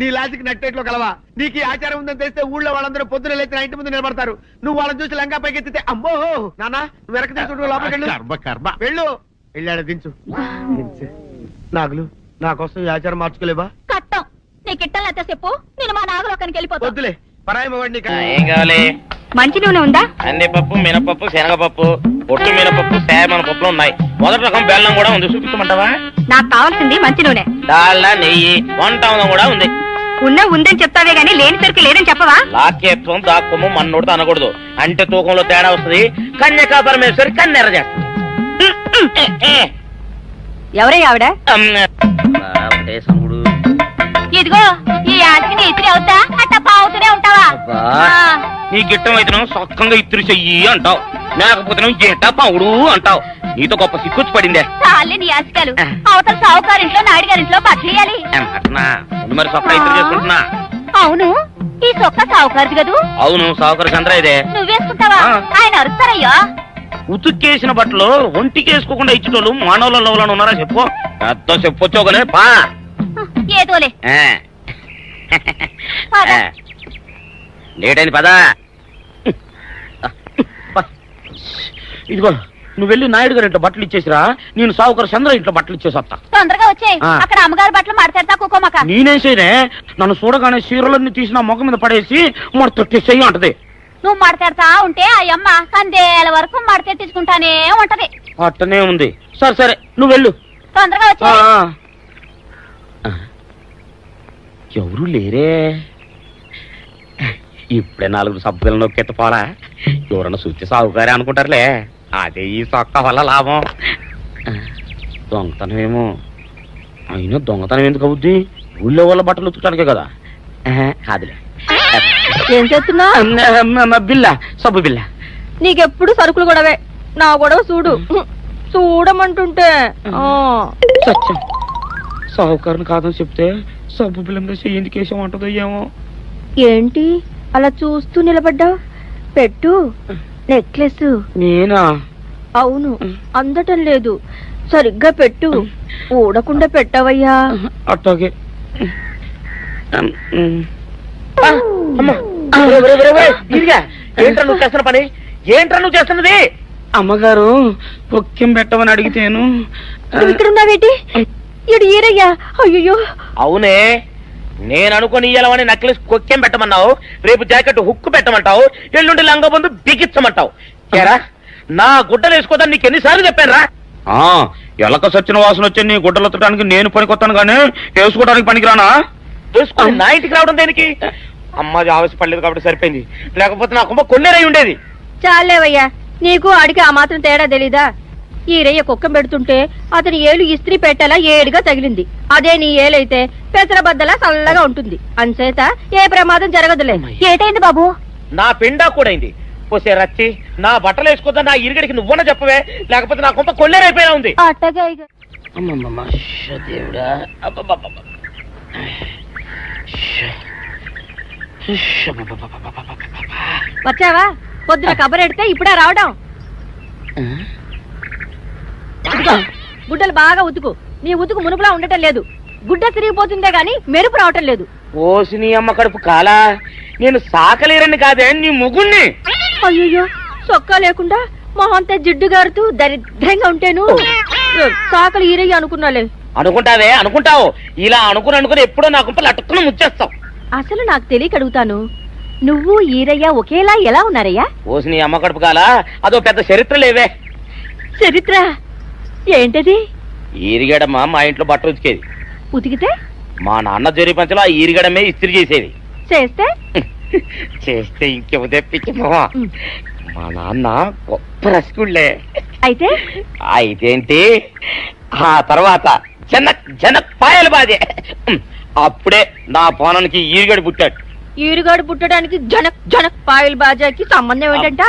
నీ లాజిక్ నట్టేట్లో కలవా? నీకు ఈ ఆచారం ఉందని తెలిస్తే ఊళ్ళో వాళ్ళందరూ పొద్దున లేచి నా ఇంటి ముందు నిలబడతారు. నువ్వు వాళ్ళని చూసి లంగా పైకి ఎత్తితే అమ్మో నాన్న నువ్వు వెనక తీసుకుంటూ లోపలికి వెళ్ళు. వెళ్ళాడు దించు. నాగులు నా కోసం ఈ ఆచారం మార్చుకోలేవా? కట్టం నీకు ఇట్టలేత చెప్పు, నేను మా నాగలోకానికి వెళ్ళిపోతా. వద్దులే పరాయి మగవాడిని ఏం కావాలి? మంచి నూనె ఉందా? కందిపప్పు, మినపప్పు, శనగపప్పు, పొట్టు మినపప్పు, సేమన పప్పులు ఉన్నాయి. మొదటి రకం బెల్లం కూడా ఉంది, చూపించమంటావా? నాకు కావాల్సింది మంచి నూనె. డాల్డా, నెయ్యి, వంట కూడా ఉంది. ఉందని చెప్తావే గానీ లేని సరికి లేదని చెప్పవా? లాక్యత్వం దాక్కుము మన్నోడు అనకూడదు, అంటే తూకంలో తేడా వస్తుంది. కన్యకా పరమేశ్వరి కన్నెర చేస్తుంది. ఎవరయ్య ఆవిడ? సముడు ఇదిగో ఈ ఆటకి నీ ఇస్త్రీ అవుతా అట్లా పావుతూనే ఉంటావా? నీకు ఇష్టం అయితే సొక్కంగా ఇత్తురు చెయ్యి అంటావు, లేకపోతే జేట పావుడు అంటావు. నీతో గొప్ప సిక్కుచ్చి పడిందే. చాలే నీ ఆశకాలు. అవతల సావుకారింట్లో నాయుడు గారింట్లో బట్టలేయాలి. మరి సొక్క ఇత్తురు చేసుకుంటున్నా. అవును ఈ సొక్క సావుకారిది కదూ? అవును సావుకారు చంద్ర ఇదే. నువ్వేసుకుంటావా? ఆయన అరుస్తారయ్యా. ఉతుక్కేసిన బట్టలు ఒంటికి వేసుకోకుండా ఇచ్చేటోళ్ళు మానవులలో ఉన్నారా చెప్పు? పెద్ద చెప్పొచ్చోగలే పా. ఏదోలే లేటైంది పదా. ఇదిగో నువ్వు వెళ్ళి నాయుడు గారి ఇంట్లో బట్టలు ఇచ్చేసిరా, నేను సావుకారు చంద్ర ఇంట్లో బట్టలు ఇచ్చేసి వస్తా. తొందరగా వచ్చే అక్కడ అమ్మగారి బట్టలు మాడతాడతా కుకోమక. నేనేసేనే నన్ను చూడగానే చీరలన్నీ తీసి నా ముఖం మీద పడేసి మొట్టొట్టేసేయి అంటది. నువ్వు మాడతాడతా ఉంటే ఆ అమ్మ సందేల వరకు మడతెట్టించుకుంటానే ఉంటది. అట్టనే ఉంది. సరే సరే నువ్వు వెళ్ళు. తొందరగా వచ్చే. ఎవరు లేరే, ఇప్పుడే 4 సబ్బులు నొక్కెత్తపోరా. ఎవరన్నా చూస్తే సాగుగారే అనుకుంటారులే. అదే ఈ సొక్క వల్ల లాభం. దొంగతనమేమో. అయినా దొంగతనం ఎందుకు అవుద్ది? ఊళ్ళో వాళ్ళ బట్టలు ఉతుకడానికే కదా. కాదులే. ఏం చేస్తున్నా? బిల్ల, సబ్బు బిల్ల. నీకెప్పుడు సరుకులు గొడవే. నా గొడవ చూడు. చూడమంటుంటే సత్యం సాహుకారుని కాదని చెప్తే సబ్బు బిల్లం ఎందుకు వేసామంటుందో ఏమో. ఏంటి అలా చూస్తూ నిలబడ్డా? పెట్టు నెక్లెస్. నేనా? అవును అందటం లేదు, సరిగ్గా పెట్టు. ఊడకుండా పెట్టవయ్యా. అట్టాగే. ఏంట్రా నువ్వు చేస్తున్న పని? ఏంట్రా నువ్వు చేస్తున్నది? అమ్మగారు పొక్కెం పెట్టమని అడిగితేను. ఇక్కడ ఉన్నావేటి? ఇడు ఈరయ్యా. అయ్యో అవునే, నేను అనుకుని ఇయ్యాలని నెక్లెస్ కొక్కెం పెట్టమన్నావు, రేపు జాకెట్ హుక్కు పెట్టమంటావు, ఎల్లుండి లంగా బందు బిగించమంటావు. ఏరా నా గుడ్డలు వేసుకోదని నీకు ఎన్నిసార్లు చెప్పానురా? ఎలక సచ్చిన వాసన వచ్చి నీ గుడ్డలు ఎత్తడానికి నేను పనికొత్తాను కానీ వేసుకోవడానికి పనికిరానా? వేసుకుని నా ఇంటికి రావడం దేనికి? అమ్మాది ఆవేశపడలేదు కాబట్టి సరిపోయింది, లేకపోతే నా కుమ్మ కొన్నేరై ఉండేది. చాలేవయ్యా, నీకు అడిగి ఆ మాత్రం తేడా తెలీదా? ఈ రయ్య కుక్కం పెడుతుంటే అతని ఏలు ఇస్త్రీ పెట్టేలా ఏడుగా తగిలింది. అదే నీ ఏలైతే పెసరబద్దలా చల్లగా ఉంటుంది. అంచేత ఏ ప్రమాదం జరగదులే. ఏటైంది బాబు? నా పిండా కూడా అయింది. పోసే రచ్చి నా బట్టలు వేసుకోద్దా, నా ఇరుగడికి నువ్వన చెప్పవే, లేకపోతే నా కొంత కొల్లేరైపోయినా ఉంది. వచ్చావా? పొద్దున కబరెడితే ఇప్పుడే రావడం. గుడ్డలు బాగా ఉతుకు. నీ ఉతుకు మునుపులా ఉండటం లేదు. గుడ్డ తిరిగిపోతుందే గాని మెరుపు రావటం లేదు. ఓసి నీ అమ్మ కడుపు కాలా, నేను సాకలేరని కాదే నీ ముగుణ్ణి. అయ్యో సొక్కా లేకుండా మొహంతా జిడ్డు గారుతూ దరిద్రంగా ఉంటేను సాకలు ఈరయ్య అనుకున్నాలే. అనుకుంటావే అనుకుంటావు, ఇలా అనుకుని ఎప్పుడో నా గుంపలు అటుక్కుని ముచ్చేస్తావు. అసలు నాకు తెలియక అడుగుతాను, నువ్వు ఈరయ్య ఒకేలా ఎలా ఉన్నారయ్యా? ఓసి నీ అమ్మ కడుపు కాలా, అదో పెద్ద చరిత్ర లేవే. చరిత్ర ఏంటది? ఈరిగడమ్మ మా ఇంట్లో బట్టలు ఉతికేది. ఉతికితే మా నాన్న జరి పంచలో ఆ ఈరిగడమే ఇస్త్రీ చేసేది. చేస్తే చేస్తే ఇంకేమో తెప్పించమో. మా నాన్న గొప్ప రసికుళ్ళే. అయితే అయితేంటి, ఆ తర్వాత జనక్ పాయలు బాధే. అప్పుడే నా పోనానికి ఈరిగడి పుట్టాడు. ఈరుగాడు పుట్టడానికి జనక్ పాయల్ బాజాకి సంబంధం ఏంటంట?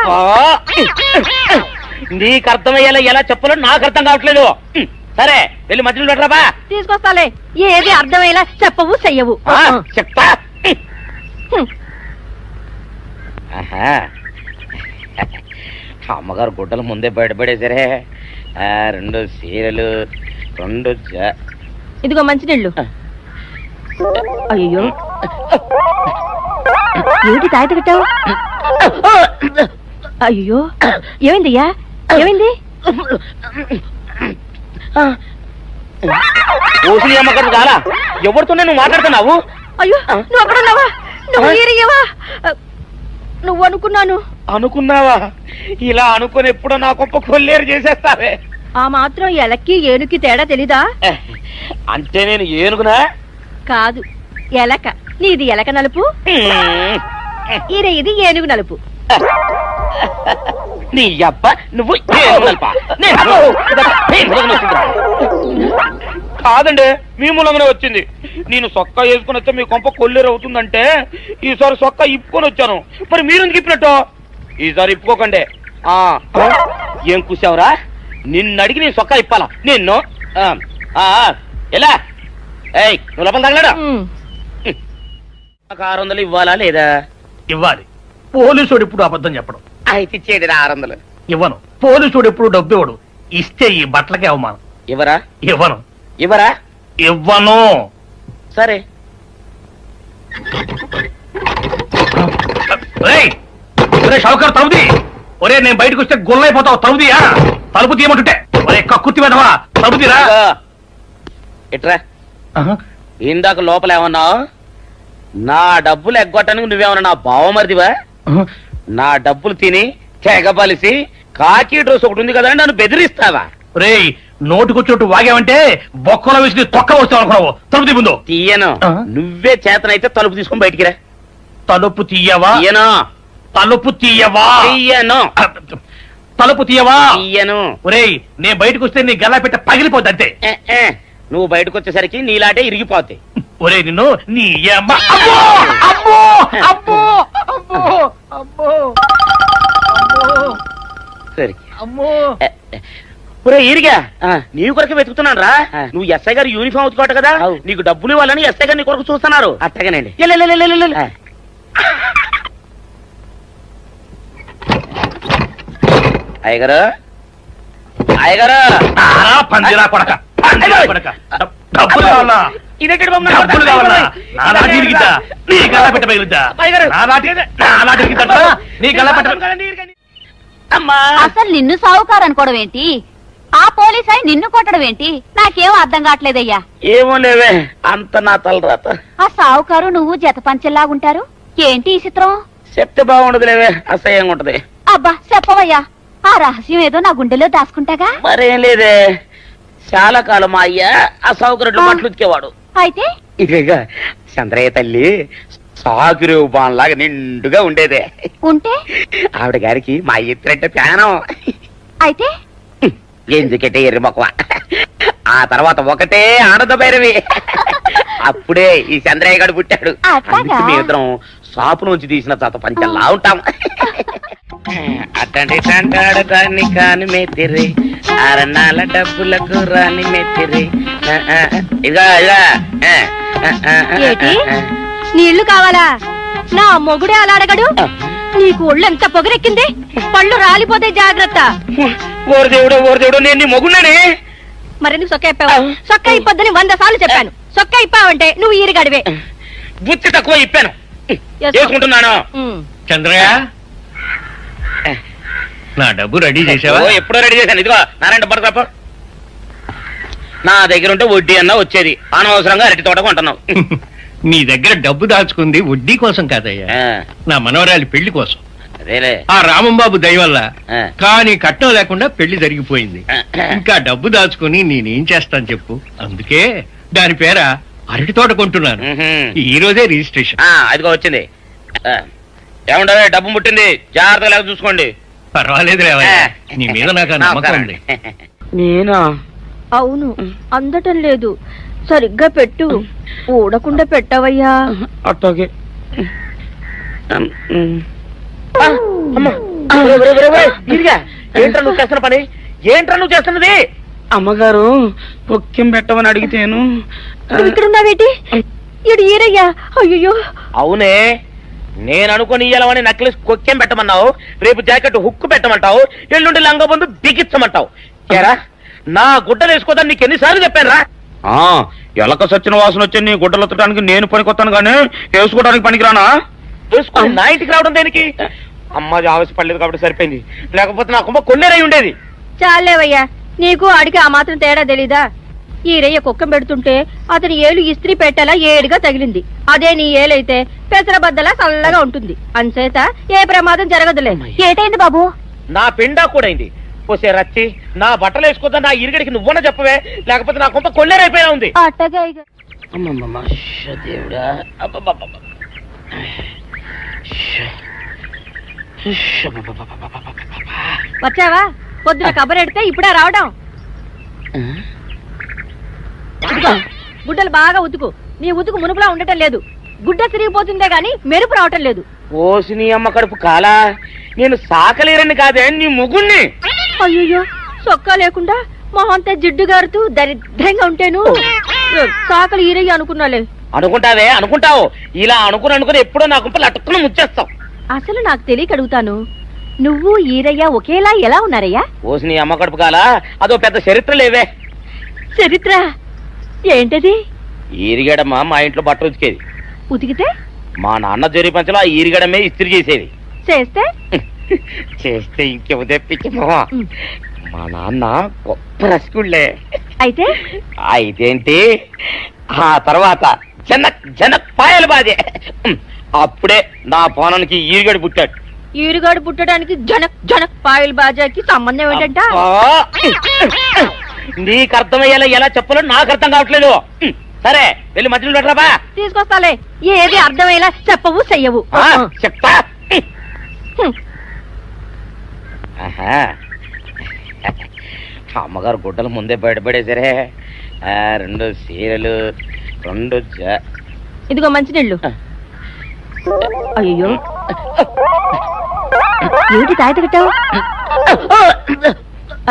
నీకు అర్థమయ్యేలా ఎలా చెప్పాలో నాకు అర్థం కావట్లేదు. సరే వెళ్ళి మధ్యలో పెట్టరాబా. తీసుకొస్తాలే. ఏది అర్థమయ్యేలా చెప్పవు చెయ్యవు. చెప్తా. అమ్మగారు గుడ్డలు ముందే బయటపడేసరే. 2 చీరలు, 2 ఇదిగో మంచినీళ్ళు. అయ్యో ఏమిటి తాయత కట్టావు? అయ్యో ఏమైందయ్యా, ఏమైంది? ఓసిలి అమ్మగారు చాలా ఎవరితోనే నువ్వు మాట్లాడుతున్నావు? అయ్యో నువ్వు అక్కడున్నావా? నువ్వు ఏరియవా? నువ్వు అనుకున్నావా? ఇలా అనుకుని ఎప్పుడో నా గొప్ప కొల్లేరు చేసేస్తావే. ఆ మాత్రం ఎలక్కి ఏనుకి తేడా తెలీదా? అంటే నేను ఏనుగునా? కాదు, ఎలక. నీది ఎలక నలుపు, ఇది ఏనుగు నలుపు. నీ అబ్బ నువ్వు కాదండి, మీ మూలంగానే వచ్చింది. నేను సొక్కా వేసుకుని వస్తే మీ కొంప కొల్లేరు అవుతుందంటే ఈసారి సొక్కా ఇప్పుకొని వచ్చాను. మరి మీరు ఎందుకు ఇప్పినట్టు? ఈసారి ఇప్పుకోకండి. ఏం కూసావురా? నిన్ను అడిగి నేను సొక్కా ఇప్పాలా? నిన్ను ఎలా నువ్వు లోపల తగలడా? 600 ఇవ్వాలా లేదా? ఇవ్వాలి. పోలీసుడు ఇప్పుడు అబద్ధం చెప్పడం. అయితే ఇచ్చేది 600. ఇవ్వను. పోలీసుడు ఎప్పుడు డబ్బు ఇవ్వడు. ఇస్తే ఈ బట్టలకే అవమానం. ఇవ్వరా? ఇవ్వను. ఇవ్వరా? ఇవ్వను. సరే. షౌకర్ తలుపుది. ఒరే నేను బయటకు వస్తే గొల్లైపోతావు. తలుపుదియా? తలుపు తీయమంటుంటే ఒరే కక్కుర్తి వెదవా, తలుపు తీరా. ఎట్రా ఇందాక లోపల ఏమన్నావు? నా డబ్బులు ఎగ్గొట్టడానికి నువ్వేమన్నా నా బావమరిదివా? నా డబ్బులు తిని తెగబలిసి కాకి డ్రెస్ ఒకటి ఉంది కదా నన్ను బెదిరిస్తావా? రే నోటుకొచ్చినట్టు వాగావంటే బొక్కలో వేసి తొక్క వస్తావు అనుకున్నావు. తలుపు తీ ముందు. తీయను. నువ్వే చేతనైతే తలుపు తీసుకొని బయటికి రా. తలుపు తీయవా? తీయను. తలుపు తీయవా? తీయను. తలుపు తీయవా? తీయను. ఒరేయ్ నేను బయటకు వస్తే నీ గల్లా పెట్ట పగిలిపోద్ది అంతే. నువ్వు బయటకు వచ్చేసరికి నీలాటే ఇరిగిపోతాయి. ఒరే నిన్ను నీ అమ్మ. సరే ఒరే ఇరిగా నీ కొరకు వెతుకుతున్నాను రా. నువ్వు ఎస్ఐ గారు యూనిఫామ్ అవుతుకోట కదా, నీకు డబ్బులు ఇవ్వాలని ఎస్ఐ గారు నీ కొరకు చూస్తున్నారు. అట్టగానండి. అయ్యగారు అయ్యగారు పందిరా కొడక, డబ్బులు కావాలా? డబ్బులు కావాలా? నా నాటి ఇరిగిద్దా? నీ గల్లా పెట్ట పగిలిద్దా? నా నాటి ఇరిగిద్దా? నీ గల్లా పెట్ట. అసలు నిన్ను సావుకారు అనుకోవడం ఏంటి? ఆ పోలీస్ అయి నిన్ను కొట్టడం ఏంటి? నాకేం అర్థం కావట్లేదయ్యా. ఏమో లేవే, అంత నా తలరాత. ఆ సావుకారు నువ్వు జత పంచెల్లాగుంటారు ఏంటి ఈ చిత్రం? చెప్తే బాగుండదు లేవే, అసహ్యంగా ఉంటది. అబ్బా చెప్పవయ్యా, ఆ రహస్యం ఏదో నా గుండెలో దాచుకుంటాగా. మరేం లేదే, చాలా కాలం మా అయ్య ఆ సౌకర్యం బట్టలు ఉతికేవాడు. అయితే ఇక చంద్రయ్య తల్లి సాగురేవు బాన్లాగా నిండుగా ఉండేదే. ఉంటే ఆవిడ గారికి మా ఎత్తురంటే ప్యానం. అయితే ఎందుకంటే ఎర్రి మొక్కవ. ఆ తర్వాత ఒకటే ఆనంద భైరవి. అప్పుడే ఈ చంద్రయ్య గారు పుట్టాడు. అందుకే మీ ఇద్దరం షాపు నుంచి తీసిన చత పంచల్లా ఉంటాం. అట్టండి తంటాడు దాన్ని కాని మెత్తిరి, అరణాల డబ్బులకు రాని మెత్తిరి. ఇదిగా నీళ్లు కావాలా? నా మొగుడే అలా అడగడు. నీకు ఒళ్ళు ఎంత పొగరెక్కింది? పళ్ళు రాలిపోతే జాగ్రత్త. ఓరు దేవుడు నేను నీ మొగుండనే. మరెందుకు సొక్క ఇప్పావు? సొక్క ఇప్పొద్దని 100 సార్లు చెప్పాను. సొక్క ఇప్పావంటే నువ్వు ఈరిగడివే. బుద్ధి తక్కువ ఇప్పాను, చేసుకుంటున్నాను. చంద్రయ్య నా డబ్బు రెడీ చేసావా? ఎప్పుడో రెడీ చేశాను. ఇదిగో నారాయణ డబ్బు తప్ప నా దగ్గర ఉంటే వడ్డీ అన్నా వచ్చేది. అనవసరంగా అరటి తోట కొంటున్నావు. నీ దగ్గర డబ్బు దాచుకుంది వడ్డీ కోసం కాదయ్యా, నా మనవరాలి పెళ్లి కోసం. అదేలే, ఆ రామంబాబు దయ వల్ల కానీ కట్నం లేకుండా పెళ్లి జరిగిపోయింది. ఇంకా డబ్బు దాచుకుని నేనేం చేస్తాను చెప్పు. అందుకే దాని పేర అరటి తోట కొంటున్నాను. ఈ రోజే రిజిస్ట్రేషన్. అదిగో వచ్చింది. ఏమంటారు, డబ్బు ముట్టింది, జాగ్రత్తగా లేక చూసుకోండి. పర్వాలేదు రేవయ్య, నీ మీద నాకు ఆ నమ్మకం ఉంది. నేనా? అవును, అందటం లేదు. సరిగ్గా పెట్టు, ఊడకుండా పెట్టవయ్యా. అట్టోకే. ఏంట్రా నువ్వు చేస్తున్న పని? ఏంట్రా నువ్వు చేస్తున్నది? అమ్మగారు పొక్కిం పెట్టమని అడిగితేను ఇక్కడున్నావేటి? ఇడు ఈరయ్యా. అయ్యో అవునే, నేను అనుకుని ఇయ్యాలని నక్లెస్ కొక్కేం పెట్టమన్నావు, రేపు జాకెట్ హుక్కు పెట్టమంటావు, ఎల్లుండి లంగబందు బిగించమంటావు. ఏరా నా గుడ్డలు వేసుకోదాన్ని నీకు ఎన్నిసార్లు చెప్పాను రా? ఎలక సచ్చిన వాసన వచ్చి నీ గుడ్డలు ఎత్తడానికి నేను పనికొత్తాను కానీ వేసుకోవడానికి పనికిరానా? వేసుకోండి, నా ఇంటికి రావడం దేనికి? అమ్మాది ఆవేశపడలేదు కాబట్టి సరిపోయింది, లేకపోతే నా కుమ్మ కొన్నేరై ఉండేది. చాలేవయ్యా, నీకు ఆడికి ఆ మాత్రం తేడా తెలీదా? ఈ రయ్య కుక్కం పెడుతుంటే అతని ఏలు ఇస్త్రీ పెట్టేలా ఏడుగా తగిలింది. అదే నీ ఏలైతే పెసరబద్దలా చల్లగా ఉంటుంది. అంచేత ఏ ప్రమాదం జరగదులే. ఏటైంది బాబు? నా పిండా కూడా అయింది. పోసే రచ్చి, నా బట్టలు వేసుకోద్దా నా ఇరుగడికి నువ్వన్న చెప్పవే, లేకపోతే నా కొంత కొల్లేరైపోయినా ఉంది. అట్టగా దేవుడా, వచ్చావా? పొద్దున కబరెడితే ఇప్పుడే రావడం. ఇదిగో, గుడ్డలు బాగా ఉతుకు. నీ ఉతుకు మునుపులా ఉండటం లేదు. గుడ్డ తిరిగిపోతుందే గాని మెరుపు రావటం లేదు. ఓసి నీ అమ్మ కడుపు కాలా, నేను సాకలేరని కాదే నీ ముగ్గుణ్ణి. అయ్యో, సొక్కా లేకుండా మొహంతా జిడ్డు గారుతూ దరిద్రంగా ఉంటేను సాకలు ఈరయ్య అనుకున్నాలే. అనుకుంటావే, అనుకుంటావు. ఇలా అనుకుని ఎప్పుడో నా గుంపలు అటుక్కుని ముచ్చేస్తావు. అసలు నాకు తెలియక అడుగుతాను, నువ్వు ఈరయ్య ఒకేలా ఎలా ఉన్నారయ్యా? ఓసి నీ అమ్మ కడుపు కాలా, అదో పెద్ద చరిత్ర లేవే. చరిత్ర ఏంటది? ఈరిగడమ్మ మా ఇంట్లో బట్టలు ఉతికేది. ఉతికితే మా నాన్న జరి పంచలో ఆ ఈరిగడమే ఇస్త్రీ చేసేది. చేస్తే చేస్తే ఇంకెవ తెప్పించమో. మా నాన్న గొప్ప రసికుళ్ళే. అయితే అయితేంటి, ఆ తర్వాత జనక్ పాయలు బాధే. అప్పుడే నా పోనానికి ఈరిగడి పుట్టాడు. ఈరుగాడు పుట్టడానికి జనక్ పాయల్ బాజాకి సంబంధం ఏంటంట? నీకు అర్థమయ్యేలా ఎలా చెప్పాలో నాకు అర్థం కావట్లేదు. సరే, వెళ్ళి మధ్యలో పెట్టరాబా. తీసుకొస్తాలే. ఏది అర్థమయ్యేలా చెప్పవు, చెయ్యవు. చెప్తా. అమ్మగారు గుడ్డలు ముందే బయటపడేసరే. 2 చీరలు, 2 ఇదిగో మంచినీళ్ళు. అయ్యో, ఏమిటి తాయిత కట్టావు?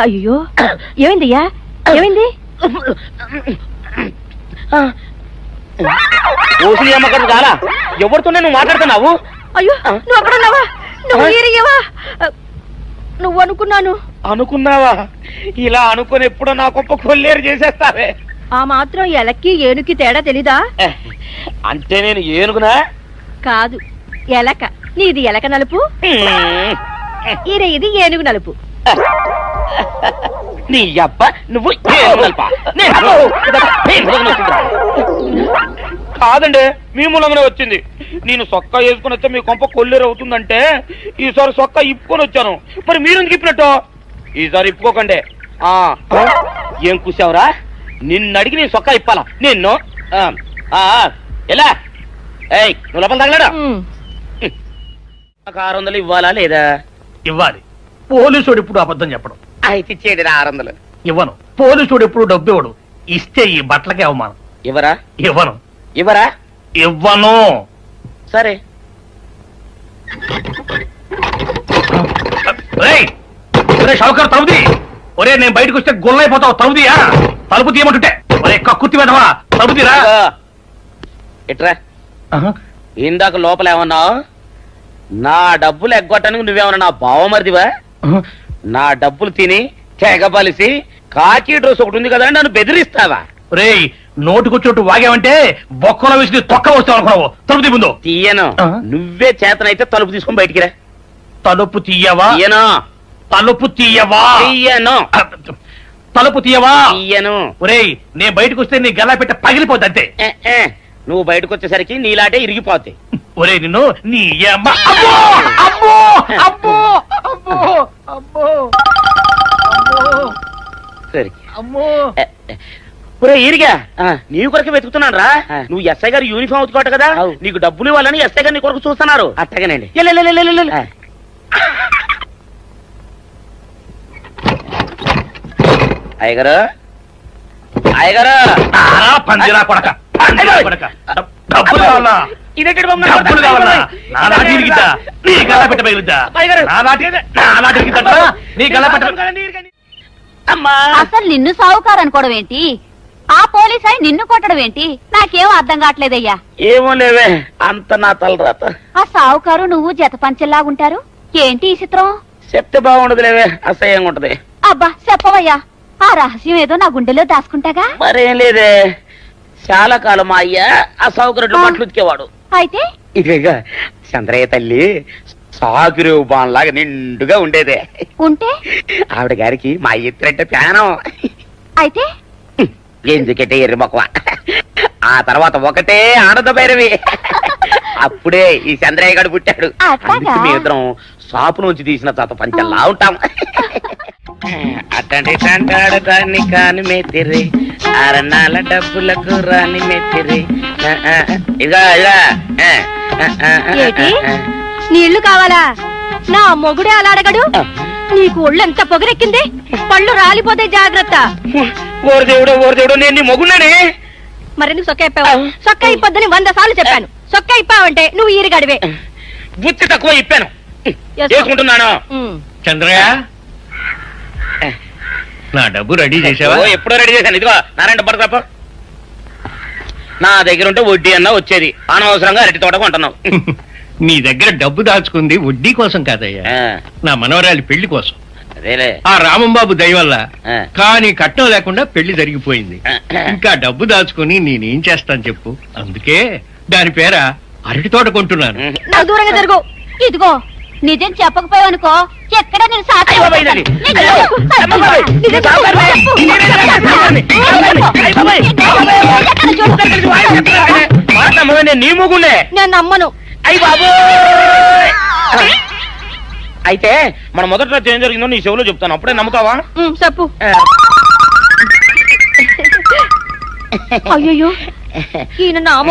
అయ్యో, ఏమైందయ్యా? ఏమైంది? ఓసి అమ్మగారు చాలా ఎవరితోనే నువ్వు మాట్లాడుతున్నావు? అయ్యో, నువ్వు అక్కడున్నావా? నువ్వు ఈరయ్యవా? నువ్వు అనుకున్నావా? ఇలా అనుకుని ఎప్పుడో నా గొప్ప కొల్లేరు చేసేస్తావే. ఆ మాత్రం ఎలక్కి ఏనుకి తేడా తెలీదా? అంటే నేను ఏనుగునా? కాదు, ఎలక. నీది ఎలక నలుపు, ఇది ఏనుగు నలుపు. నీ అబ్బ నువ్వు కాదండి, మీ మూలంగానే వచ్చింది. నేను సొక్క వేసుకుని వస్తే మీ కొంప కొల్లేరు అవుతుందంటే ఈసారి సొక్క ఇప్పుకొని వచ్చాను. మరి మీరెందుకు ఇప్పినట్టు? ఈసారి ఇప్పుకోకండి. ఏం కూసావురా? నిన్ను అడిగి నేను సొక్క ఇప్పాలా? నిన్ను ఎలా? ఏయ్, నువ్వు లోపల తగలడా? 600 ఇవ్వాలా లేదా? ఇవ్వాలి. పోలీసుడు ఇప్పుడు అబద్ధం చెప్పడం. అయితే ఇచ్చేది 600. ఇవ్వను. పోలీసుడు ఎప్పుడు డబ్బు ఇవ్వడు. ఇస్తే ఈ బట్టలకే అవమానం. ఇవ్వరా? ఇవ్వను. సరే. షౌకర్ తలుపుది. ఒరే, నేను బయటకు వస్తే గొల్లైపోతావు. తలుపుదియా? తలుపు తీయమంటుంటే ఒరే కక్కుర్తి వెదవా, తలుపుదిరా. ఎట్రా, ఇందాక లోపల ఏమన్నావు? నా డబ్బులు ఎగ్గొట్టడానికి నువ్వేమన్నా నా బావమరిదివా? నా డబ్బులు తిని తెగబలిసి కాకి డ్రెస్ ఒకటి ఉంది కదా నన్ను బెదిరిస్తావా? రేయ్, నోటుకొచ్చోటు వాగావంటే బొక్కలో వేసి తొక్క వస్తావు అనుకున్నావు. తలుపు ముందు తీయను. నువ్వే చేతనైతే తలుపు తీసుకొని బయటికి రా. తలుపు తీయవా? తలుపు తీయవా? తలుపు తీయవా? తీయను. ఒరేయ్, నేను బయటకు వస్తే నీ గల్లా పెట్ట పగిలిపోద్ది అంతే. నువ్వు బయటకు వచ్చేసరికి నీలాటే ఇరిగిపోతాయి. ఒరే, నిన్ను నీ అమ్మ. ఇరిగా నీ కొరకు వెతుకుతున్నాను రా. నువ్వు ఎస్ఐ గారు యూనిఫామ్ అవుతుకోట కదా, నీకు డబ్బులు ఇవ్వాలని ఎస్ఐ గారు నీ కొరకు చూస్తున్నారు. అట్టగానండి. అయ్యగారు, పందిరా కొడక, డబ్బులు కావాలా? డబ్బులు కావాలా? నా నాటి ఇరిగిద్దా? నీ గల్లా పెట్ట పగిలిద్దా? నా నాటి ఇరిగిద్దా? నీ గల్లా పెట్ట. అసలు నిన్ను సావుకారు అనుకోవడం ఏంటి? ఆ పోలీస్ అయి నిన్ను కొట్టడం ఏంటి? నాకేం అర్థం కావట్లేదయ్యా. ఏమో లేవే, అంత నా తలరాత. ఆ సావుకారు నువ్వు జత పంచెల్లాగుంటారు ఏంటి ఈ చిత్రం? చెప్తే బాగుండదు లేవే, అసహ్యంగా ఉంటది. అబ్బా చెప్పవయ్యా. ఆ రహస్యం ఏదో నా గుండెలో దాచుకుంటాగా. మరేం లేదే, చాలా కాలం మా అయ్య అసౌకర్యం బట్టలు ఉతికేవాడు. అయితే ఇక చంద్రయ్య తల్లి సాగురు బాన్లాగా నిండుగా ఉండేదే. ఉంటే ఆవిడ గారికి మా ఎత్తులంటే ప్యానం. అయితే ఎందుకంటే ఎర్రి మొక్కవ. ఆ తర్వాత ఒకటే ఆనంద భైరవి. అప్పుడే ఈ చంద్రయ్య గారు పుట్టాడు. అందుకే మేమిద్దరం షాపు నుంచి తీసిన తాత పంచల్లా ఉంటాం. అట్టండి అంటాడు దాన్ని కాని మెత్తిరి, అరణాల డబ్బులకు రాని మెత్తిరి. ఇదిగా ఏటి? నీళ్లు కావాలా? నా మొగుడే అలా అడగడు. నీకు ఒళ్ళు ఎంత పొగరెక్కింది, పళ్ళు రాలిపోతే జాగ్రత్త. ఓరు దేవుడు నేను నీ మొగున్నానే. మరెందుకు సొక్క ఇప్పావు? సొక్క ఇప్పొద్దని 100 సార్లు చెప్పాను. సొక్క ఇప్పావంటే నువ్వు ఈరిగడివే. బుద్ధి తక్కువ ఇప్పాను, చేసుకుంటున్నాను. చంద్రయ్య, నా డబ్బు రెడీ చేసావా? ఎప్పుడో రెడీ చేశాను. ఇదిగో నారాయణ డబ్బు తప్ప నా దగ్గర ఉంటే వడ్డీ అన్నా వచ్చేది. అనవసరంగా అరటి తోట కొంటున్నావు. నీ దగ్గర డబ్బు దాచుకుంది వడ్డీ కోసం కాదయ్యా, నా మనవరాలి పెళ్లి కోసం. అదేలే. ఆ రామంబాబు దయ వల్ల కానీ కట్నం లేకుండా పెళ్లి జరిగిపోయింది. ఇంకా డబ్బు దాచుకుని నేనేం చేస్తాను చెప్పు. అందుకే దాని పేర అరటి తోట కొంటున్నాను. నాకు దూరంగా జరుగు. ఇదిగో నిజం చెప్పకపోయావనుకో ఎక్కడ నేను నీ మొగుండే. నేను నమ్మను. అయ్యి బాబు. అయితే మన మొదటి రాత్రి ఏం జరిగిందో నీ చెవులో చెప్తాను, అప్పుడే నమ్ముతావా? చెప్పు. అయ్యో ఈయన నా